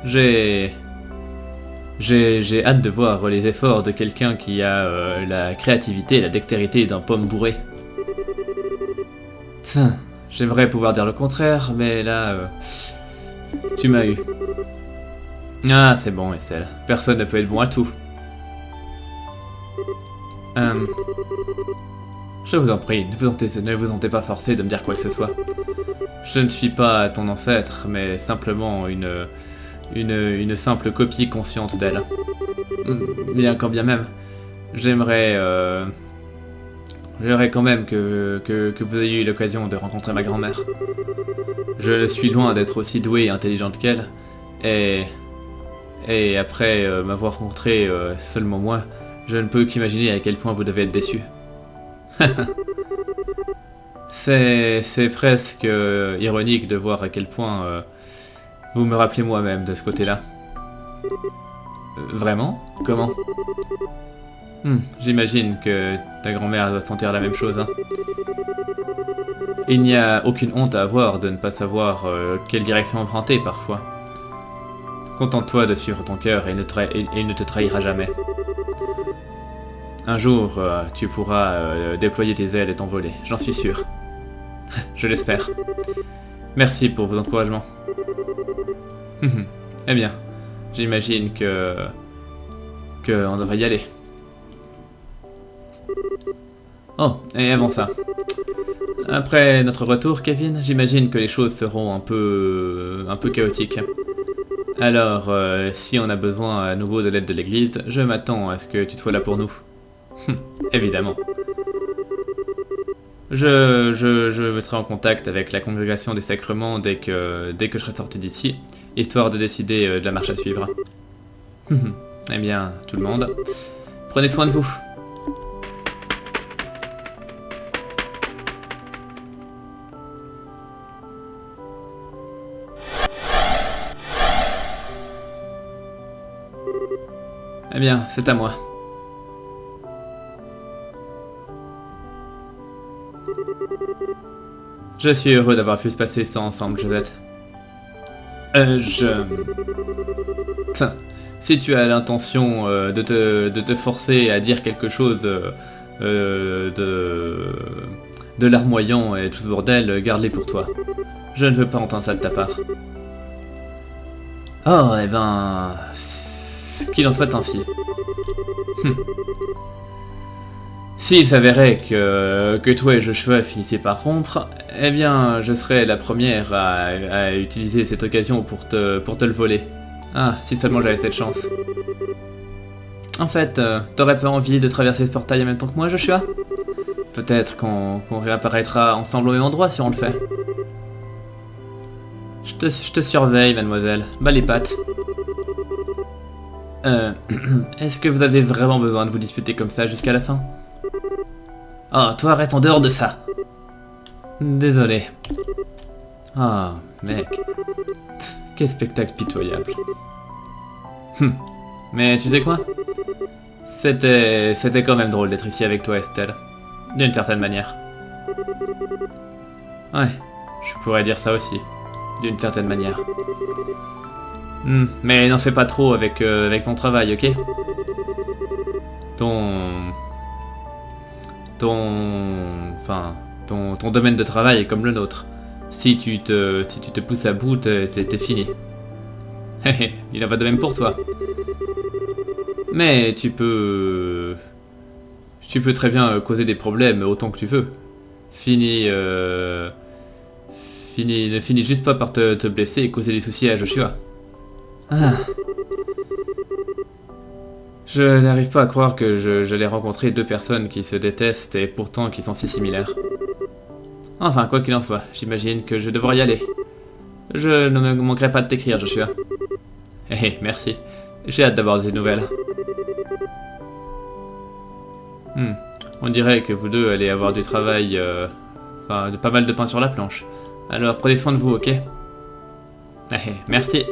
J'ai hâte de voir les efforts de quelqu'un qui a la créativité et la dextérité d'un pomme bourré. Tiens, j'aimerais pouvoir dire le contraire, mais là, tu m'as eu. Ah, c'est bon, Estelle. Personne ne peut être bon à tout. Je vous en prie, ne vous sentez pas forcé de me dire quoi que ce soit. Je ne suis pas ton ancêtre, mais simplement une simple copie consciente d'elle. Bien quand bien même. J'aimerais quand même que vous ayez eu l'occasion de rencontrer ma grand-mère. Je suis loin d'être aussi douée et intelligente qu'elle, et après m'avoir rencontré seulement moi, je ne peux qu'imaginer à quel point vous devez être déçu. C'est presque ironique de voir à quel point vous me rappelez moi-même de ce côté-là. Vraiment? Comment? J'imagine que ta grand-mère doit sentir la même chose, hein. Il n'y a aucune honte à avoir de ne pas savoir quelle direction emprunter parfois. Contente-toi de suivre ton cœur et il ne te trahira jamais. Un jour, tu pourras déployer tes ailes et t'envoler, j'en suis sûr. Je l'espère. Merci pour vos encouragements. Eh bien, j'imagine que on devrait y aller. Oh, et avant ça. Après notre retour, Kevin, j'imagine que les choses seront un peu chaotiques. Alors, si on a besoin à nouveau de l'aide de l'église, je m'attends à ce que tu sois là pour nous. Évidemment. Je mettrai en contact avec la congrégation des sacrements dès que je serai sorti d'ici, histoire de décider de la marche à suivre. Eh bien, tout le monde, prenez soin de vous. Eh bien, c'est à moi. Je suis heureux d'avoir pu se passer ça ensemble, Josette. Tiens, si tu as l'intention de te forcer à dire quelque chose de larmoyant et tout ce bordel, garde-les pour toi. Je ne veux pas entendre ça de ta part. Oh, eh ben... qu'il en soit ainsi. S'il s'avérait que toi et Joshua finissaient par rompre, eh bien, je serais la première à utiliser cette occasion pour te le voler. Ah, si seulement j'avais cette chance. En fait, t'aurais pas envie de traverser ce portail en même temps que moi, Joshua? Peut-être qu'on réapparaîtra ensemble au même endroit si on le fait. Je te surveille, mademoiselle. Bas les pattes. Est-ce que vous avez vraiment besoin de vous disputer comme ça jusqu'à la fin? Oh, toi reste en dehors de ça. Désolé. Ah, mec. Quel spectacle pitoyable. Mais tu sais quoi? C'était quand même drôle d'être ici avec toi, Estelle. D'une certaine manière. Ouais, je pourrais dire ça aussi. D'une certaine manière. Mais n'en fais pas trop avec ton travail, ok? Ton domaine de travail est comme le nôtre. Si tu te pousses à bout, t'es fini. Il en va de même pour toi. Mais tu peux Tu peux très bien causer des problèmes autant que tu veux. Ne finis juste pas par te blesser et causer des soucis à Joshua. Ah. Je n'arrive pas à croire que j'allais rencontrer deux personnes qui se détestent et pourtant qui sont si similaires. Enfin, quoi qu'il en soit, j'imagine que je vais devoir y aller. Je ne me manquerai pas de t'écrire, Joshua. Hé, merci. J'ai hâte d'avoir des nouvelles. On dirait que vous deux allez avoir du travail, enfin, pas mal de pain sur la planche. Alors prenez soin de vous, ok? Merci.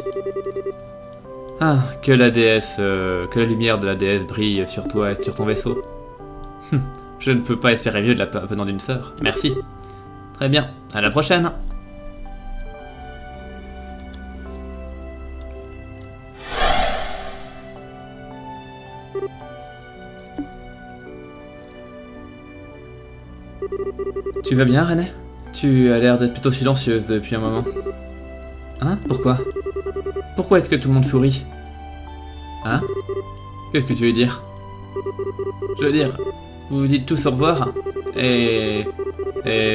Ah, que la déesse, que la lumière de la déesse brille sur toi et sur ton vaisseau. Je ne peux pas espérer mieux de la venant d'une sœur. Merci. Très bien, à la prochaine. Tu vas bien, René? Tu as l'air d'être plutôt silencieuse depuis un moment. Hein? Pourquoi? Pourquoi est-ce que tout le monde sourit? Hein? Qu'est-ce que tu veux dire? Je veux dire, vous vous dites tous au revoir, et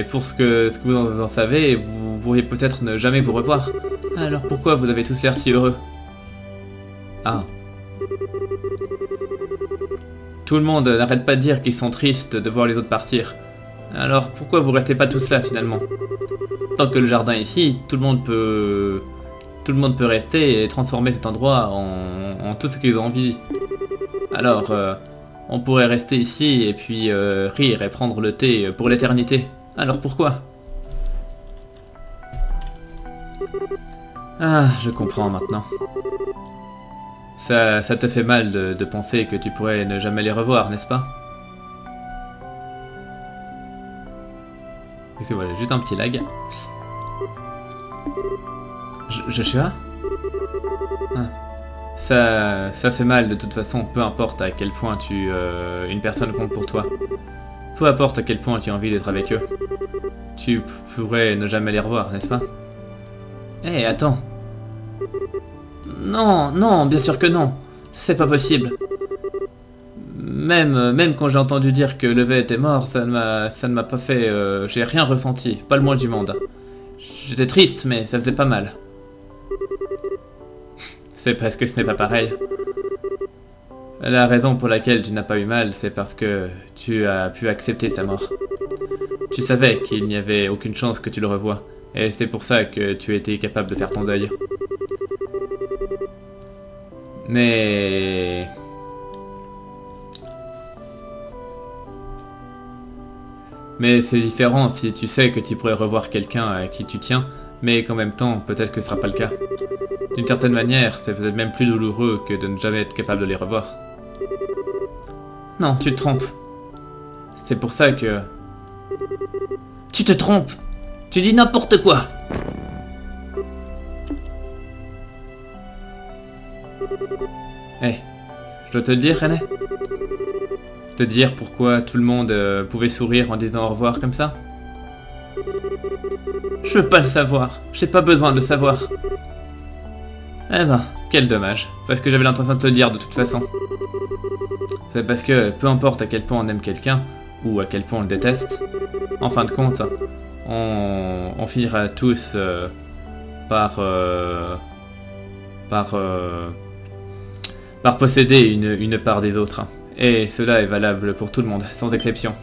pour ce que vous en savez, vous pourriez peut-être ne jamais vous revoir. Alors pourquoi vous avez tous l'air si heureux? Ah. Tout le monde n'arrête pas de dire qu'ils sont tristes de voir les autres partir. Alors pourquoi vous restez pas tous là finalement? Tant que le jardin est ici, tout le monde peut rester et transformer cet endroit en tout ce qu'ils ont envie. Alors, on pourrait rester ici et puis rire et prendre le thé pour l'éternité. Alors pourquoi? Ah, je comprends maintenant. Ça te fait mal de penser que tu pourrais ne jamais les revoir, n'est-ce pas? Voilà, juste un petit lag. Joshua? Ah. Ça fait mal de toute façon, peu importe à quel point une personne compte pour toi. Peu importe à quel point tu as envie d'être avec eux. Tu pourrais ne jamais les revoir, n'est-ce pas? Hé, attends. Non, non, bien sûr que non. C'est pas possible. Même quand j'ai entendu dire que Levet était mort, ça ne m'a pas fait... j'ai rien ressenti, pas le moins du monde. J'étais triste, mais ça faisait pas mal. C'est parce que ce n'est pas pareil. La raison pour laquelle tu n'as pas eu mal, c'est parce que tu as pu accepter sa mort. Tu savais qu'il n'y avait aucune chance que tu le revoies, et c'est pour ça que tu étais capable de faire ton deuil. Mais c'est différent si tu sais que tu pourrais revoir quelqu'un à qui tu tiens, mais qu'en même temps, peut-être que ce sera pas le cas. D'une certaine manière, c'est peut-être même plus douloureux que de ne jamais être capable de les revoir. Non, tu te trompes. C'est pour ça que... Tu te trompes! Tu dis n'importe quoi! Hé, je dois te dire, René? Te dire pourquoi tout le monde pouvait sourire en disant au revoir comme ça? Je veux pas le savoir, j'ai pas besoin de le savoir. Eh ben, quel dommage, parce que j'avais l'intention de te le dire de toute façon. C'est parce que, peu importe à quel point on aime quelqu'un, ou à quel point on le déteste, en fin de compte, on finira tous par posséder une part des autres. Et cela est valable pour tout le monde, sans exception.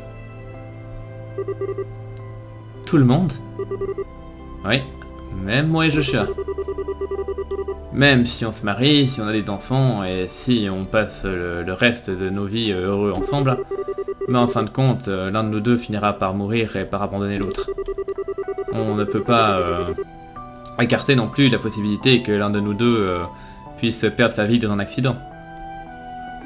Tout le monde? Oui, même moi et Joshua. Même si on se marie, si on a des enfants, et si on passe le reste de nos vies heureux ensemble, mais en fin de compte, l'un de nous deux finira par mourir et par abandonner l'autre. On ne peut pas écarter non plus la possibilité que l'un de nous deux puisse perdre sa vie dans un accident.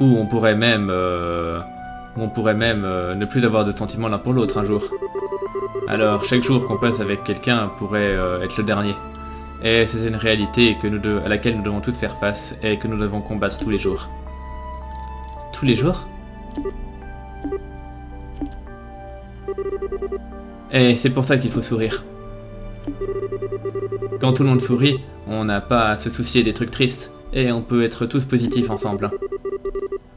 Ou on pourrait même ne plus avoir de sentiments l'un pour l'autre un jour. Alors chaque jour qu'on passe avec quelqu'un pourrait être le dernier. Et c'est une réalité à laquelle nous devons tous faire face et que nous devons combattre tous les jours. Tous les jours? Et c'est pour ça qu'il faut sourire. Quand tout le monde sourit, on n'a pas à se soucier des trucs tristes, et on peut être tous positifs ensemble.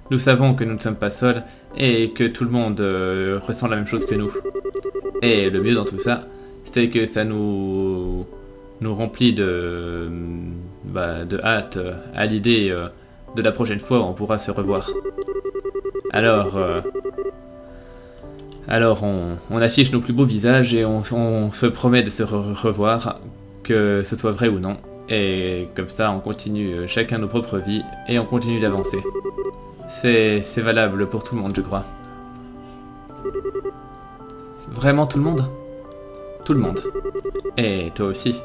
Nous savons que nous ne sommes pas seuls et que tout le monde ressent la même chose que nous. Et le mieux dans tout ça, c'est que ça nous remplit de hâte à l'idée de la prochaine fois où on pourra se revoir. Alors on affiche nos plus beaux visages et on se promet de se revoir, que ce soit vrai ou non. Et comme ça, on continue chacun nos propres vies et on continue d'avancer. C'est valable pour tout le monde, je crois. Vraiment tout le monde? Tout le monde. Et toi aussi.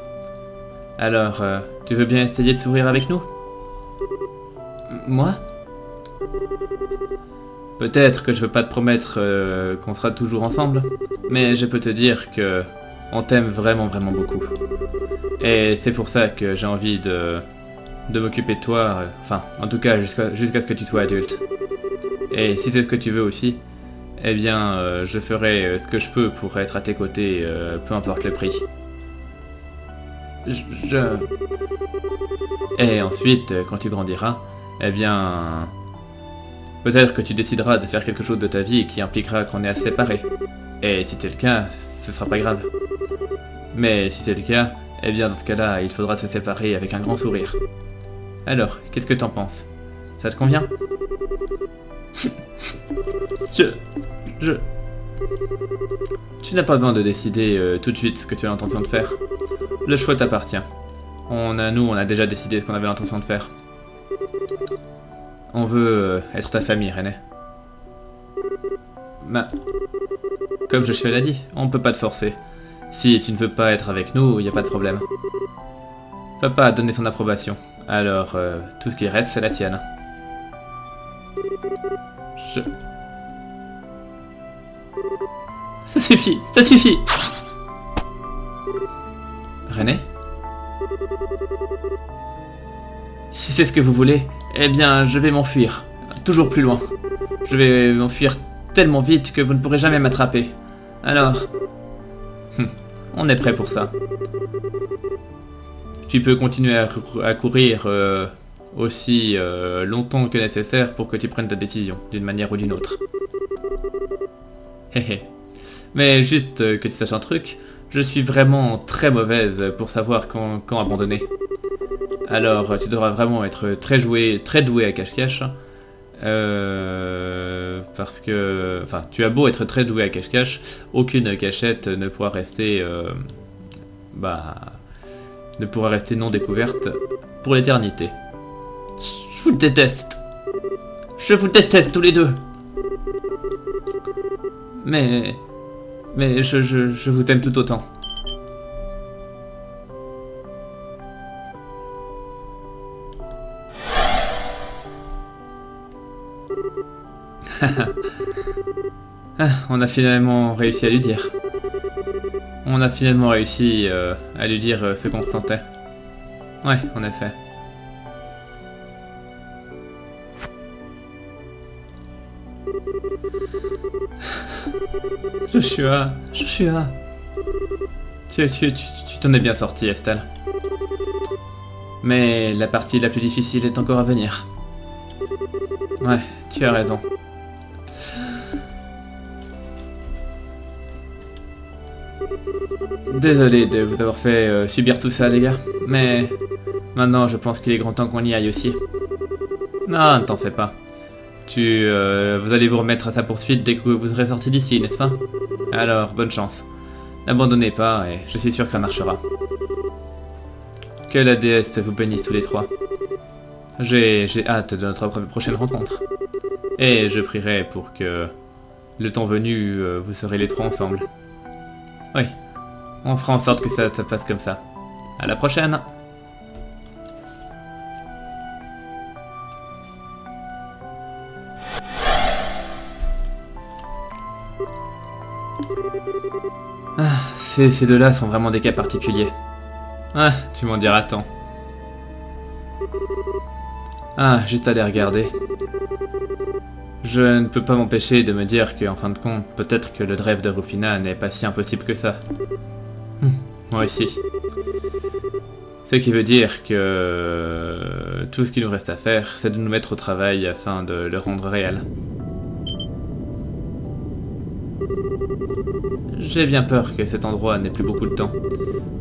Alors, tu veux bien essayer de sourire avec nous? Moi? Peut-être que je peux pas te promettre qu'on sera toujours ensemble, mais je peux te dire que on t'aime vraiment vraiment beaucoup. Et c'est pour ça que j'ai envie de m'occuper de toi, enfin, en tout cas jusqu'à ce que tu sois adulte. Et si c'est ce que tu veux aussi, eh bien, je ferai ce que je peux pour être à tes côtés, peu importe le prix. Et ensuite, quand tu grandiras, eh bien... peut-être que tu décideras de faire quelque chose de ta vie qui impliquera qu'on est à se séparer. Et si c'est le cas, ce sera pas grave. Mais si c'est le cas, eh bien dans ce cas-là, il faudra se séparer avec un grand sourire. Alors, qu'est-ce que t'en penses? Ça te convient? Tu n'as pas besoin de décider tout de suite ce que tu as l'intention de faire. Le choix t'appartient. On a déjà décidé ce qu'on avait l'intention de faire. On veut être ta famille, René. Comme je l'ai dit, on peut pas te forcer. Si tu ne veux pas être avec nous, y a pas de problème. Papa a donné son approbation. Alors, tout ce qui reste, c'est la tienne. Ça suffit, ça suffit! René? Si c'est ce que vous voulez, eh bien, je vais m'enfuir. Toujours plus loin. Je vais m'enfuir tellement vite que vous ne pourrez jamais m'attraper. Alors... on est prêt pour ça. Tu peux continuer à courir aussi longtemps que nécessaire pour que tu prennes ta décision, d'une manière ou d'une autre. Hé hé. Mais juste que tu saches un truc, je suis vraiment très mauvaise pour savoir quand abandonner. Alors tu devras vraiment être très doué à cache-cache. Parce que... enfin, tu as beau être très doué à cache-cache, aucune cachette ne pourra rester... ne pourra rester non découverte pour l'éternité. Je vous déteste. Je vous déteste tous les deux. Mais je vous aime tout autant. On a finalement réussi à lui dire. On a finalement réussi à lui dire ce qu'on sentait. Ouais, en effet. Joshua. Tu t'en es bien sorti, Estelle. Mais la partie la plus difficile est encore à venir. Ouais, tu as raison. Désolé de vous avoir fait subir tout ça, les gars. Mais maintenant, je pense qu'il est grand temps qu'on y aille aussi. Non, ne t'en fais pas. Vous allez vous remettre à sa poursuite dès que vous serez sorti d'ici, n'est-ce pas? Alors, bonne chance. N'abandonnez pas et je suis sûr que ça marchera. Que la déesse vous bénisse tous les trois. J'ai hâte de notre prochaine rencontre. Et je prierai pour que, le temps venu, vous serez les trois ensemble. Oui, on fera en sorte que ça passe comme ça. À la prochaine! Ah, ces deux-là sont vraiment des cas particuliers. Ah, tu m'en diras tant. Ah, juste à les regarder. Je ne peux pas m'empêcher de me dire qu'en fin de compte, peut-être que le rêve de Rufina n'est pas si impossible que ça. Moi aussi. Ce qui veut dire que Tout ce qu'il nous reste à faire, c'est de nous mettre au travail afin de le rendre réel. J'ai bien peur que cet endroit n'ait plus beaucoup de temps.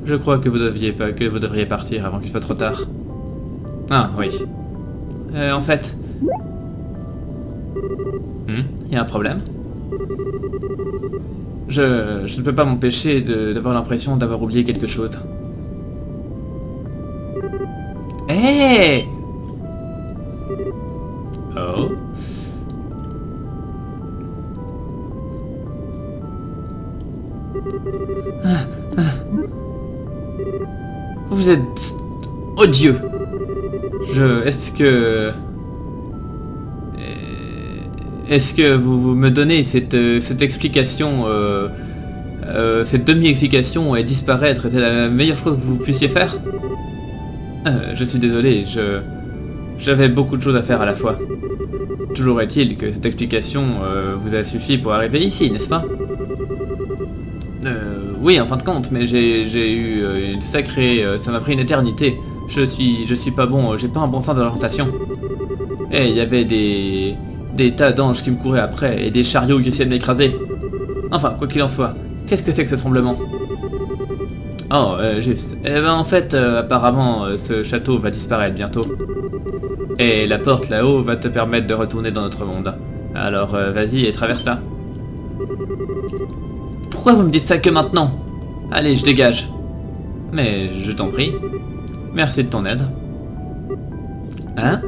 Je crois que vous devriez partir avant qu'il soit trop tard. Ah, oui. En fait... y a un problème? Je ne peux pas m'empêcher d'avoir l'impression d'avoir oublié quelque chose. Hé! Oh. Vous êtes odieux. Est-ce que vous me donnez cette explication, cette demi-explication et disparaître était la meilleure chose que vous puissiez faire? Je suis désolé, j'avais beaucoup de choses à faire à la fois. Toujours est-il que cette explication vous a suffi pour arriver ici, n'est-ce pas? Oui, en fin de compte, mais j'ai eu une sacrée... ça m'a pris une éternité. Je suis pas bon, j'ai pas un bon sens d'orientation. Et il y avait des tas d'anges qui me couraient après, et des chariots qui essayaient de m'écraser. Enfin, quoi qu'il en soit, qu'est-ce que c'est que ce tremblement? Oh, juste. Eh ben en fait, apparemment, ce château va disparaître bientôt. Et la porte là-haut va te permettre de retourner dans notre monde. Alors, vas-y et traverse-la. Pourquoi vous me dites ça que maintenant? Allez, je dégage. Mais je t'en prie. Merci de ton aide. Hein?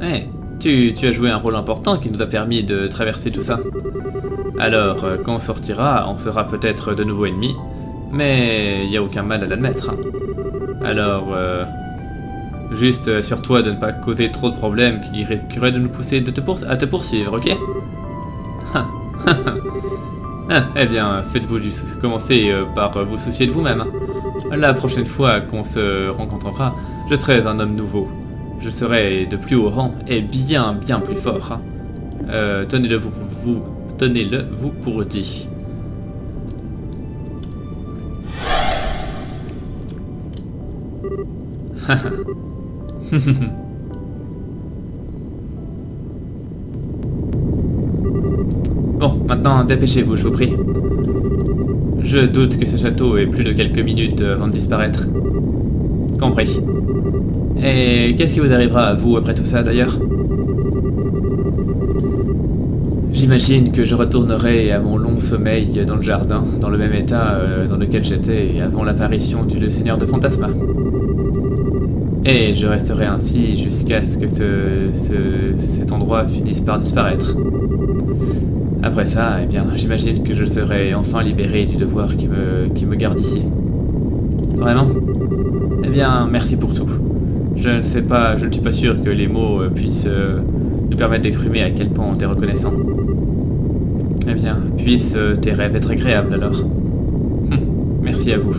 Eh, tu as joué un rôle important qui nous a permis de traverser tout ça. Alors, quand on sortira, on sera peut-être de nouveau ennemis, mais il n'y a aucun mal à l'admettre. Alors, juste assure-toi de ne pas causer trop de problèmes qui risqueraient de nous pousser à te poursuivre, ok? Eh bien, commencez par vous soucier de vous-même. La prochaine fois qu'on se rencontrera, je serai un homme nouveau. Je serai de plus haut rang et bien plus fort. Tenez-le vous pour dit. Bon, maintenant dépêchez-vous, je vous prie. Je doute que ce château ait plus de quelques minutes avant de disparaître. Compris. Et qu'est-ce qui vous arrivera à vous après tout ça d'ailleurs? J'imagine que je retournerai à mon long sommeil dans le jardin, dans le même état dans lequel j'étais avant l'apparition du Seigneur de Fantasma. Et je resterai ainsi jusqu'à ce que cet endroit finisse par disparaître. Après ça, eh bien, j'imagine que je serai enfin libéré du devoir qui me garde ici. Vraiment? Eh bien, merci pour tout. Je ne suis pas sûr que les mots puissent nous permettre d'exprimer à quel point on est reconnaissant. Eh bien, puissent tes rêves être agréables alors. Merci à vous.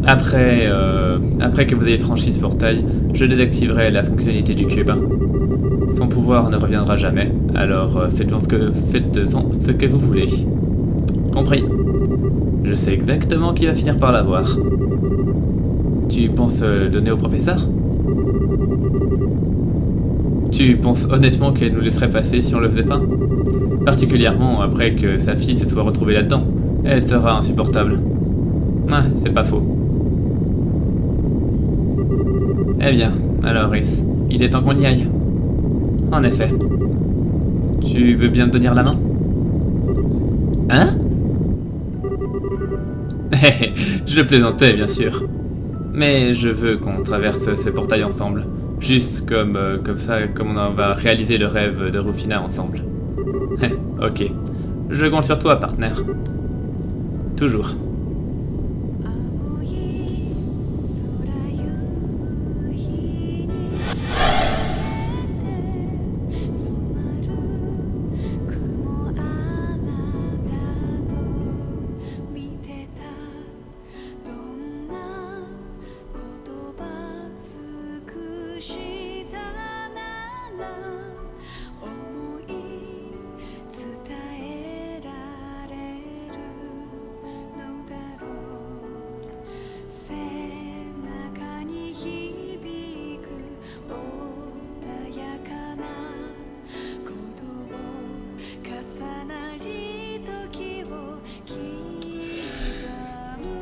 Après que vous ayez franchi ce portail, je désactiverai la fonctionnalité du cube. Son pouvoir ne reviendra jamais, alors faites-en ce que vous voulez. Compris. Je sais exactement qui va finir par l'avoir. Tu penses le donner au professeur? Tu penses honnêtement qu'elle nous laisserait passer si on le faisait pas? Particulièrement après que sa fille se soit retrouvée là-dedans. Elle sera insupportable. Ouais, c'est pas faux. Eh bien, alors Rhys, il est temps qu'on y aille. En effet. Tu veux bien me tenir la main? Hein? Je plaisantais, bien sûr. Mais je veux qu'on traverse ces portails ensemble. Juste comme ça, comme on va réaliser le rêve de Rufina ensemble. Ok. Je compte sur toi, partenaire. Toujours.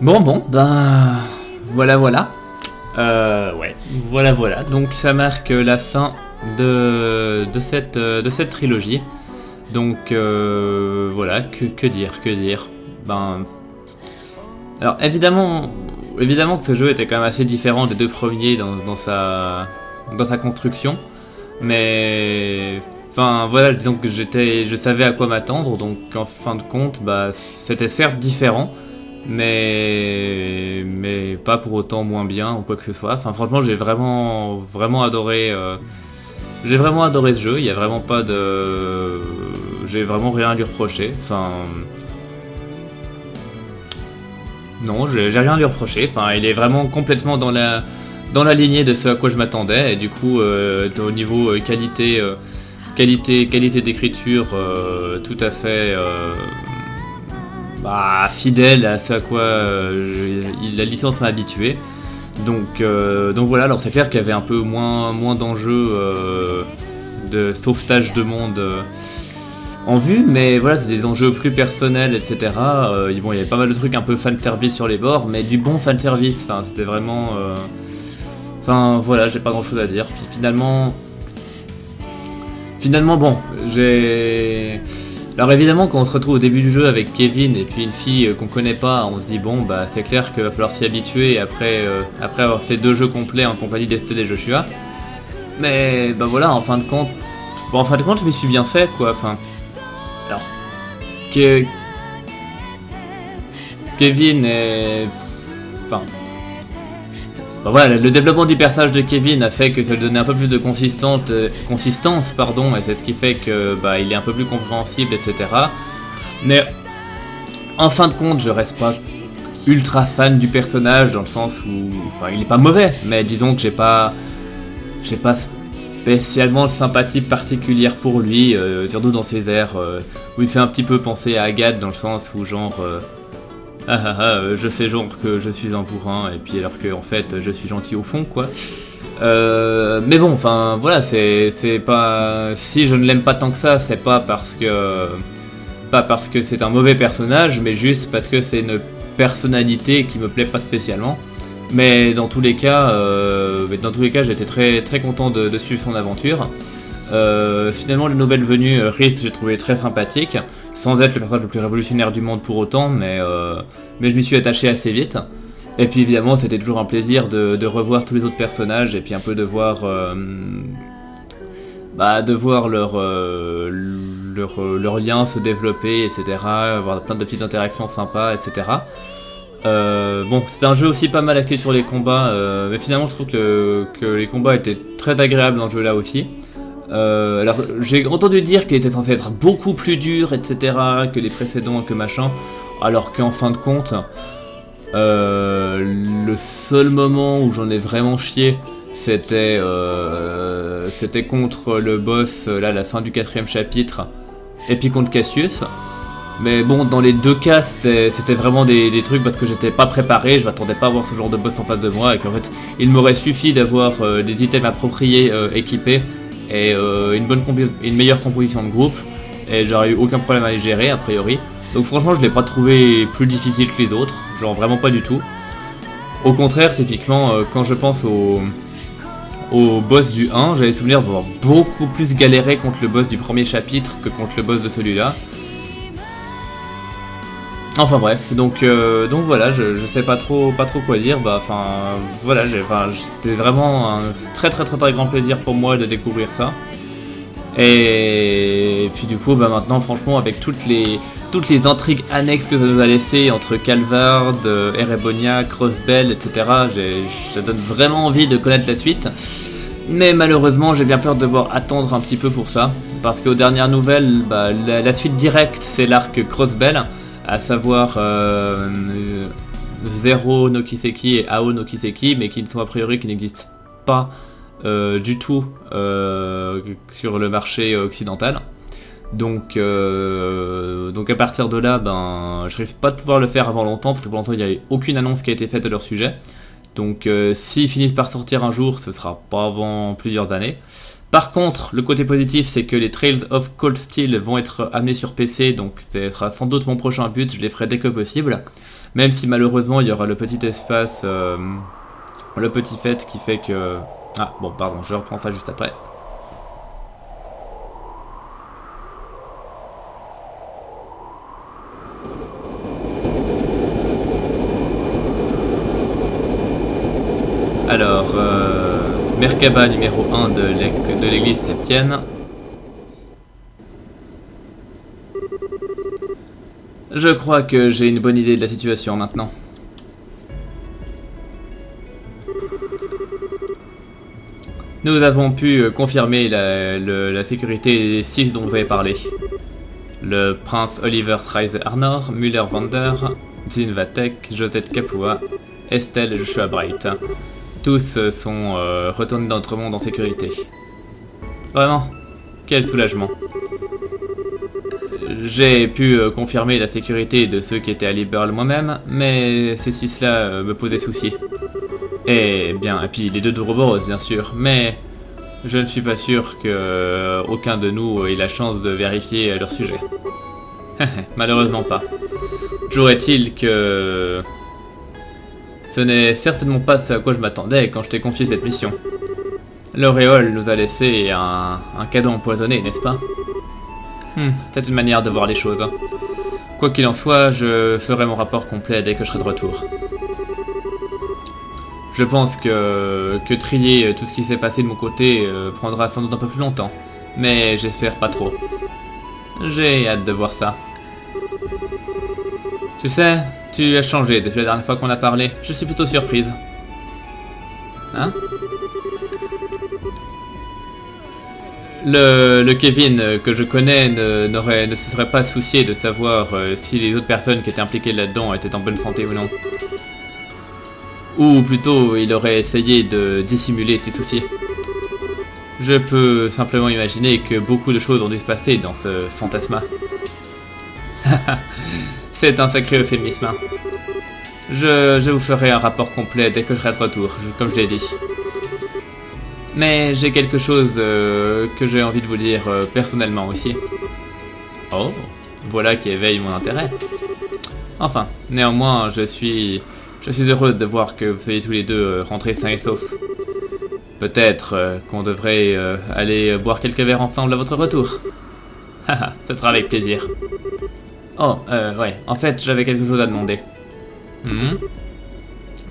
Bon, ben... Voilà. Ouais, voilà. Donc ça marque la fin de cette trilogie. Donc voilà, que dire. Ben... Alors évidemment que ce jeu était quand même assez différent des deux premiers dans sa construction. Mais... Enfin voilà, disons que je savais à quoi m'attendre, donc en fin de compte, bah c'était certes différent, mais pas pour autant moins bien ou quoi que ce soit. Enfin franchement j'ai vraiment adoré ce jeu, il y a vraiment pas de... J'ai vraiment rien à lui reprocher. Enfin... Non, j'ai rien à lui reprocher. Enfin il est vraiment complètement dans la lignée de ce à quoi je m'attendais, et du coup au niveau qualité d'écriture tout à fait fidèle à ce à quoi la licence m'a habitué. Donc voilà, alors c'est clair qu'il y avait un peu moins d'enjeux de sauvetage de monde en vue, mais voilà, c'est des enjeux plus personnels, etc. Bon, il y avait pas mal de trucs un peu fanservice sur les bords, mais du bon fanservice, enfin c'était vraiment... Enfin voilà, j'ai pas grand chose à dire. Puis finalement bon, j'ai... Alors évidemment quand on se retrouve au début du jeu avec Kevin et puis une fille qu'on connaît pas, on se dit bon bah c'est clair qu'il va falloir s'y habituer après avoir fait 2 jeux complets en compagnie d'Estelle et Joshua. Mais bah voilà, en fin de compte je m'y suis bien fait quoi, enfin... Alors... Kevin est... Enfin... Bah voilà, le développement du personnage de Kevin a fait que ça lui donnait un peu plus de consistance, et c'est ce qui fait que bah il est un peu plus compréhensible, etc. Mais en fin de compte, je reste pas ultra fan du personnage dans le sens où, enfin, il est pas mauvais, mais disons que j'ai pas spécialement de sympathie particulière pour lui, surtout dans ses airs où il fait un petit peu penser à Agathe dans le sens où genre je fais genre que je suis un bourrin et puis alors que en fait je suis gentil au fond quoi. Mais bon, enfin voilà, c'est pas... Si je ne l'aime pas tant que ça, c'est pas parce que c'est un mauvais personnage, mais juste parce que c'est une personnalité qui me plaît pas spécialement. Mais dans tous les cas, j'étais très content de suivre son aventure. Finalement, les nouvelles venues, Rhys, j'ai trouvé très sympathique, sans être le personnage le plus révolutionnaire du monde pour autant, mais je m'y suis attaché assez vite. Et puis évidemment, c'était toujours un plaisir de revoir tous les autres personnages et puis un peu de voir leur lien se développer, etc. Avoir plein de petites interactions sympas, etc. Bon, c'était un jeu aussi pas mal axé sur les combats, mais finalement je trouve que les combats étaient très agréables dans le jeu là aussi. Alors j'ai entendu dire qu'il était censé être beaucoup plus dur, etc. que les précédents, que machin, alors qu'en fin de compte, le seul moment où j'en ai vraiment chié, c'était contre le boss, là, à la fin du 4ème chapitre, et puis contre Cassius. Mais bon, dans les deux cas, c'était vraiment des trucs parce que j'étais pas préparé, je m'attendais pas à voir ce genre de boss en face de moi, et qu'en fait, il m'aurait suffi d'avoir des items appropriés, équipés, et une meilleure composition de groupe, et j'aurais eu aucun problème à les gérer, a priori. Donc franchement, je l'ai pas trouvé plus difficile que les autres, genre vraiment pas du tout. Au contraire, typiquement, quand je pense au boss du 1, j'avais souvenir d'avoir beaucoup plus galéré contre le boss du premier chapitre que contre le boss de celui-là. Enfin bref, donc voilà, je sais pas trop quoi dire, voilà, c'était vraiment un très grand plaisir pour moi de découvrir ça. Et puis du coup, maintenant franchement, avec toutes les intrigues annexes que ça nous a laissé entre Calvard, Erebonia, Crossbell, etc., ça donne vraiment envie de connaître la suite. Mais malheureusement, j'ai bien peur de devoir attendre un petit peu pour ça, parce qu'aux dernières nouvelles, la suite directe, c'est l'arc Crossbell, à savoir Zero no Kiseki et Ao no Kiseki, mais qui ne sont a priori qui n'existent pas du tout sur le marché occidental. Donc à partir de là, je risque pas de pouvoir le faire avant longtemps, parce que pour l'instant il n'y a aucune annonce qui a été faite à leur sujet. Donc s'ils finissent par sortir un jour, ce sera pas avant plusieurs années. Par contre, le côté positif, c'est que les Trails of Cold Steel vont être amenés sur PC, donc ce sera sans doute mon prochain but, je les ferai dès que possible. Même si malheureusement, il y aura le petit espace, le petit fait qui fait que... Ah, bon, pardon, je reprends ça juste après. Alors, Merkaba numéro 1 de l'église septienne. Je crois que j'ai une bonne idée de la situation maintenant. Nous avons pu confirmer la sécurité des 6 dont vous avez parlé. Le prince Oliver Treise Arnor, Müller Vander, Zin Vatek, Josette Kapua, Estelle et Joshua Bright. Tous sont retournés dans notre monde en sécurité. Vraiment, quel soulagement. J'ai pu confirmer la sécurité de ceux qui étaient à Liberl moi-même, mais ces 6-là me posaient souci. Et puis les 2 d'Ouroboros bien sûr, mais je ne suis pas sûr que aucun de nous ait la chance de vérifier leur sujet. Malheureusement pas. Toujours est-il que... ce n'est certainement pas ce à quoi je m'attendais quand je t'ai confié cette mission. L'auréole nous a laissé un cadeau empoisonné, n'est-ce pas? C'est une manière de voir les choses. Quoi qu'il en soit, je ferai mon rapport complet dès que je serai de retour. Je pense que trier tout ce qui s'est passé de mon côté prendra sans doute un peu plus longtemps, mais j'espère pas trop. J'ai hâte de voir ça. Tu sais, tu as changé depuis la dernière fois qu'on a parlé. Je suis plutôt surprise. Hein? Le Kevin que je connais ne se serait pas soucié de savoir si les autres personnes qui étaient impliquées là-dedans étaient en bonne santé ou non. Ou plutôt, il aurait essayé de dissimuler ses soucis. Je peux simplement imaginer que beaucoup de choses ont dû se passer dans ce fantasma. C'est un sacré euphémisme. Je vous ferai un rapport complet dès que je serai de retour, comme je l'ai dit. Mais j'ai quelque chose que j'ai envie de vous dire personnellement aussi. Oh, voilà qui éveille mon intérêt. Enfin, néanmoins, je suis heureuse de voir que vous soyez tous les deux rentrés sains et saufs. Peut-être qu'on devrait aller boire quelques verres ensemble à votre retour. Haha, ce sera avec plaisir. Oh, ouais, en fait, j'avais quelque chose à demander.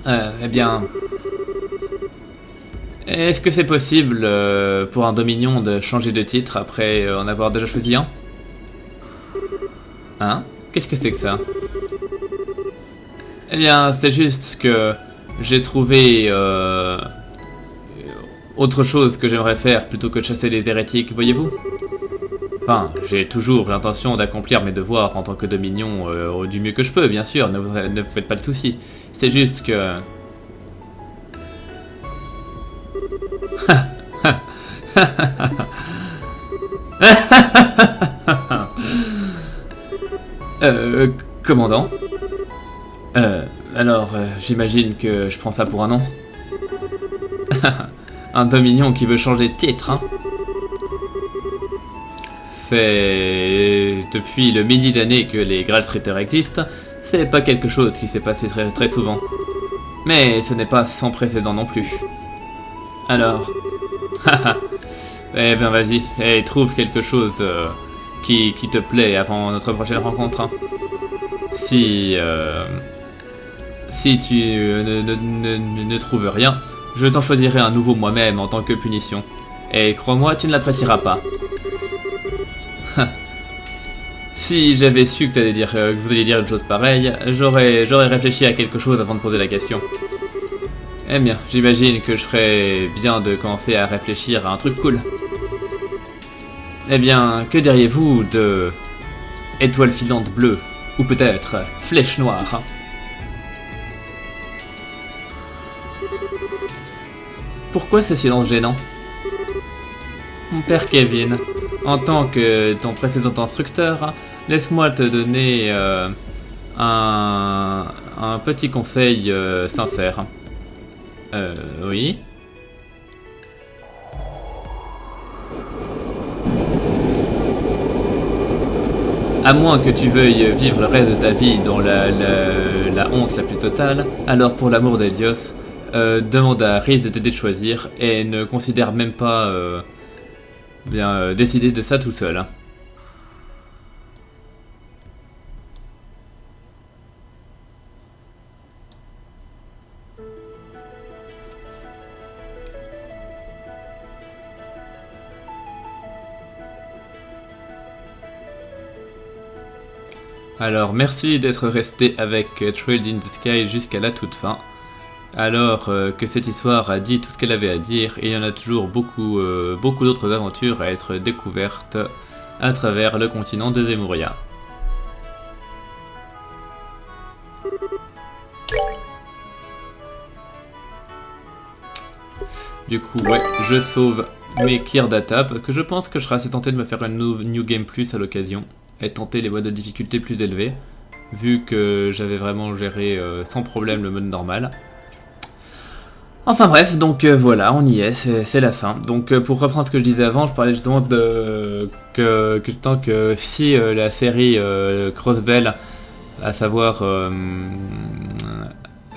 Eh bien... Est-ce que c'est possible pour un Dominion de changer de titre après en avoir déjà choisi un? Hein? Qu'est-ce que c'est que ça? Eh bien, c'est juste que j'ai trouvé autre chose que j'aimerais faire plutôt que de chasser les hérétiques, voyez-vous? Enfin, j'ai toujours l'intention d'accomplir mes devoirs en tant que Dominion du mieux que je peux, bien sûr, ne vous faites pas de soucis. C'est juste que... Commandant? Alors, j'imagine que je prends ça pour un nom. Un Dominion qui veut changer de titre, hein? C'est... Depuis le millier d'années que les Gralsritter existent, c'est pas quelque chose qui s'est passé très souvent. Mais ce n'est pas sans précédent non plus. Alors... Eh bien vas-y, trouve quelque chose qui te plaît avant notre prochaine rencontre. Hein. Si tu ne trouves rien, je t'en choisirai un nouveau moi-même en tant que punition. Et crois-moi, tu ne l'apprécieras pas. Si j'avais su que vous alliez dire une chose pareille, j'aurais réfléchi à quelque chose avant de poser la question. Eh bien, j'imagine que je ferais bien de commencer à réfléchir à un truc cool. Eh bien, que diriez-vous de... Étoile filante bleue, ou peut-être Flèche noire? Pourquoi ce silence gênant? Mon père Kevin, en tant que ton précédent instructeur, laisse-moi te donner un petit conseil sincère. Oui. À moins que tu veuilles vivre le reste de ta vie dans la honte la plus totale, alors pour l'amour des dios, demande à Riz de t'aider de choisir et ne considère même pas décider de ça tout seul. Hein. Alors merci d'être resté avec Trail in the Sky jusqu'à la toute fin. Alors que cette histoire a dit tout ce qu'elle avait à dire, et il y en a toujours beaucoup d'autres aventures à être découvertes à travers le continent de Zemuria. Du coup, ouais, je sauve mes clear data parce que je pense que je serai assez tenté de me faire une New Game Plus à l'occasion et tenter les modes de difficulté plus élevés, vu que j'avais vraiment géré sans problème le mode normal. Enfin bref, donc voilà, on y est, c'est la fin. Donc pour reprendre ce que je disais avant, je parlais justement de que si la série Crossbell, à savoir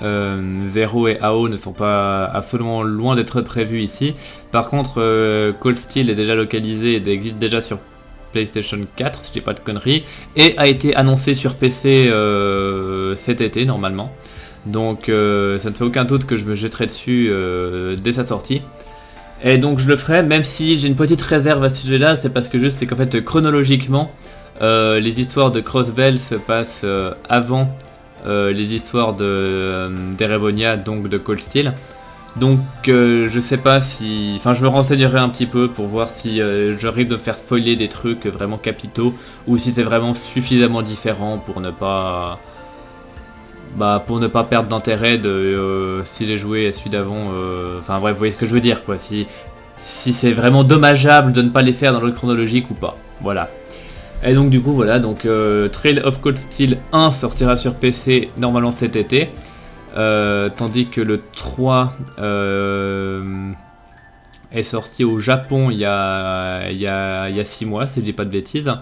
Zero et AO ne sont pas absolument loin d'être prévus ici. Par contre, Cold Steel est déjà localisé et existe déjà sur PlayStation 4, si j'ai pas de conneries, et a été annoncé sur PC cet été normalement. Donc ça ne fait aucun doute que je me jetterai dessus dès sa sortie. Et donc je le ferai, même si j'ai une petite réserve à ce sujet-là, c'est parce que c'est qu'en fait chronologiquement, les histoires de Crossbell se passent avant les histoires d'Erebonia, donc de Cold Steel. Donc je sais pas si... Enfin je me renseignerai un petit peu pour voir si j'arrive de faire spoiler des trucs vraiment capitaux, ou si c'est vraiment suffisamment différent pour ne pas... pour ne pas perdre d'intérêt de si j'ai joué à celui d'avant. Enfin bref, vous voyez ce que je veux dire quoi, si c'est vraiment dommageable de ne pas les faire dans l'ordre chronologique ou pas. Voilà. Et donc du coup voilà, donc Trail of Cold Steel 1 sortira sur PC normalement cet été. Tandis que le 3 est sorti au Japon il y a 6 mois, si je dis pas de bêtises.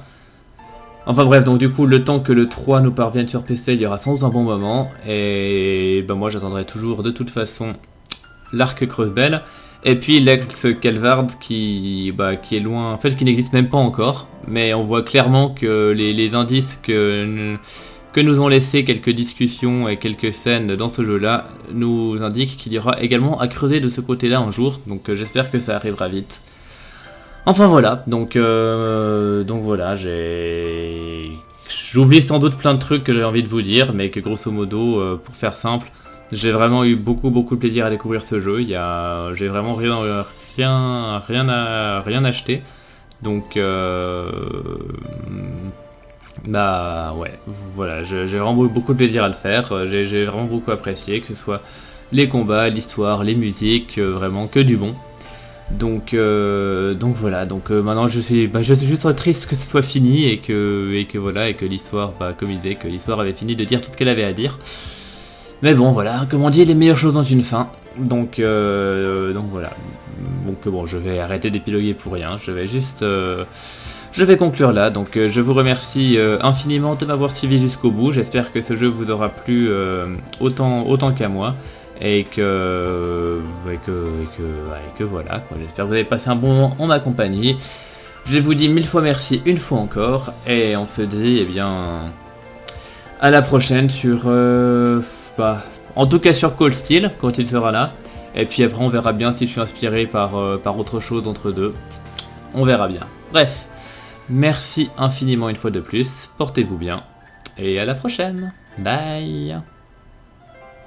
Enfin bref, donc du coup le temps que le 3 nous parvienne sur PC, il y aura sans doute un bon moment. Et moi j'attendrai toujours de toute façon l'arc Crossbell. Et puis l'ex Calvard qui est loin, en fait qui n'existe même pas encore. Mais on voit clairement que les indices que nous ont laissé quelques discussions et quelques scènes dans ce jeu-là nous indiquent qu'il y aura également à creuser de ce côté-là un jour, donc j'espère que ça arrivera vite. Enfin voilà, donc voilà, j'oublie sans doute plein de trucs que j'ai envie de vous dire, mais que grosso modo, pour faire simple, j'ai vraiment eu beaucoup de plaisir à découvrir ce jeu. J'ai vraiment rien acheté, donc ouais, voilà, j'ai vraiment eu beaucoup de plaisir à le faire, j'ai vraiment beaucoup apprécié, que ce soit les combats, l'histoire, les musiques, vraiment que du bon. Donc voilà, donc maintenant je suis juste triste que ce soit fini et que voilà, et que l'histoire, comme il disait, que l'histoire avait fini de dire tout ce qu'elle avait à dire. Mais bon voilà, comme on dit, les meilleures choses ont une fin. Donc voilà. Donc bon, je vais arrêter d'épiloguer pour rien, je vais conclure là, donc je vous remercie infiniment de m'avoir suivi jusqu'au bout. J'espère que ce jeu vous aura plu autant qu'à moi. Et que voilà, quoi. J'espère que vous avez passé un bon moment en ma compagnie. Je vous dis 1000 fois merci une fois encore. Et on se dit, à la prochaine sur... en tout cas sur Cold Steel, quand il sera là. Et puis après on verra bien si je suis inspiré par autre chose entre deux. On verra bien. Bref. Merci infiniment une fois de plus, portez-vous bien, et à la prochaine, bye.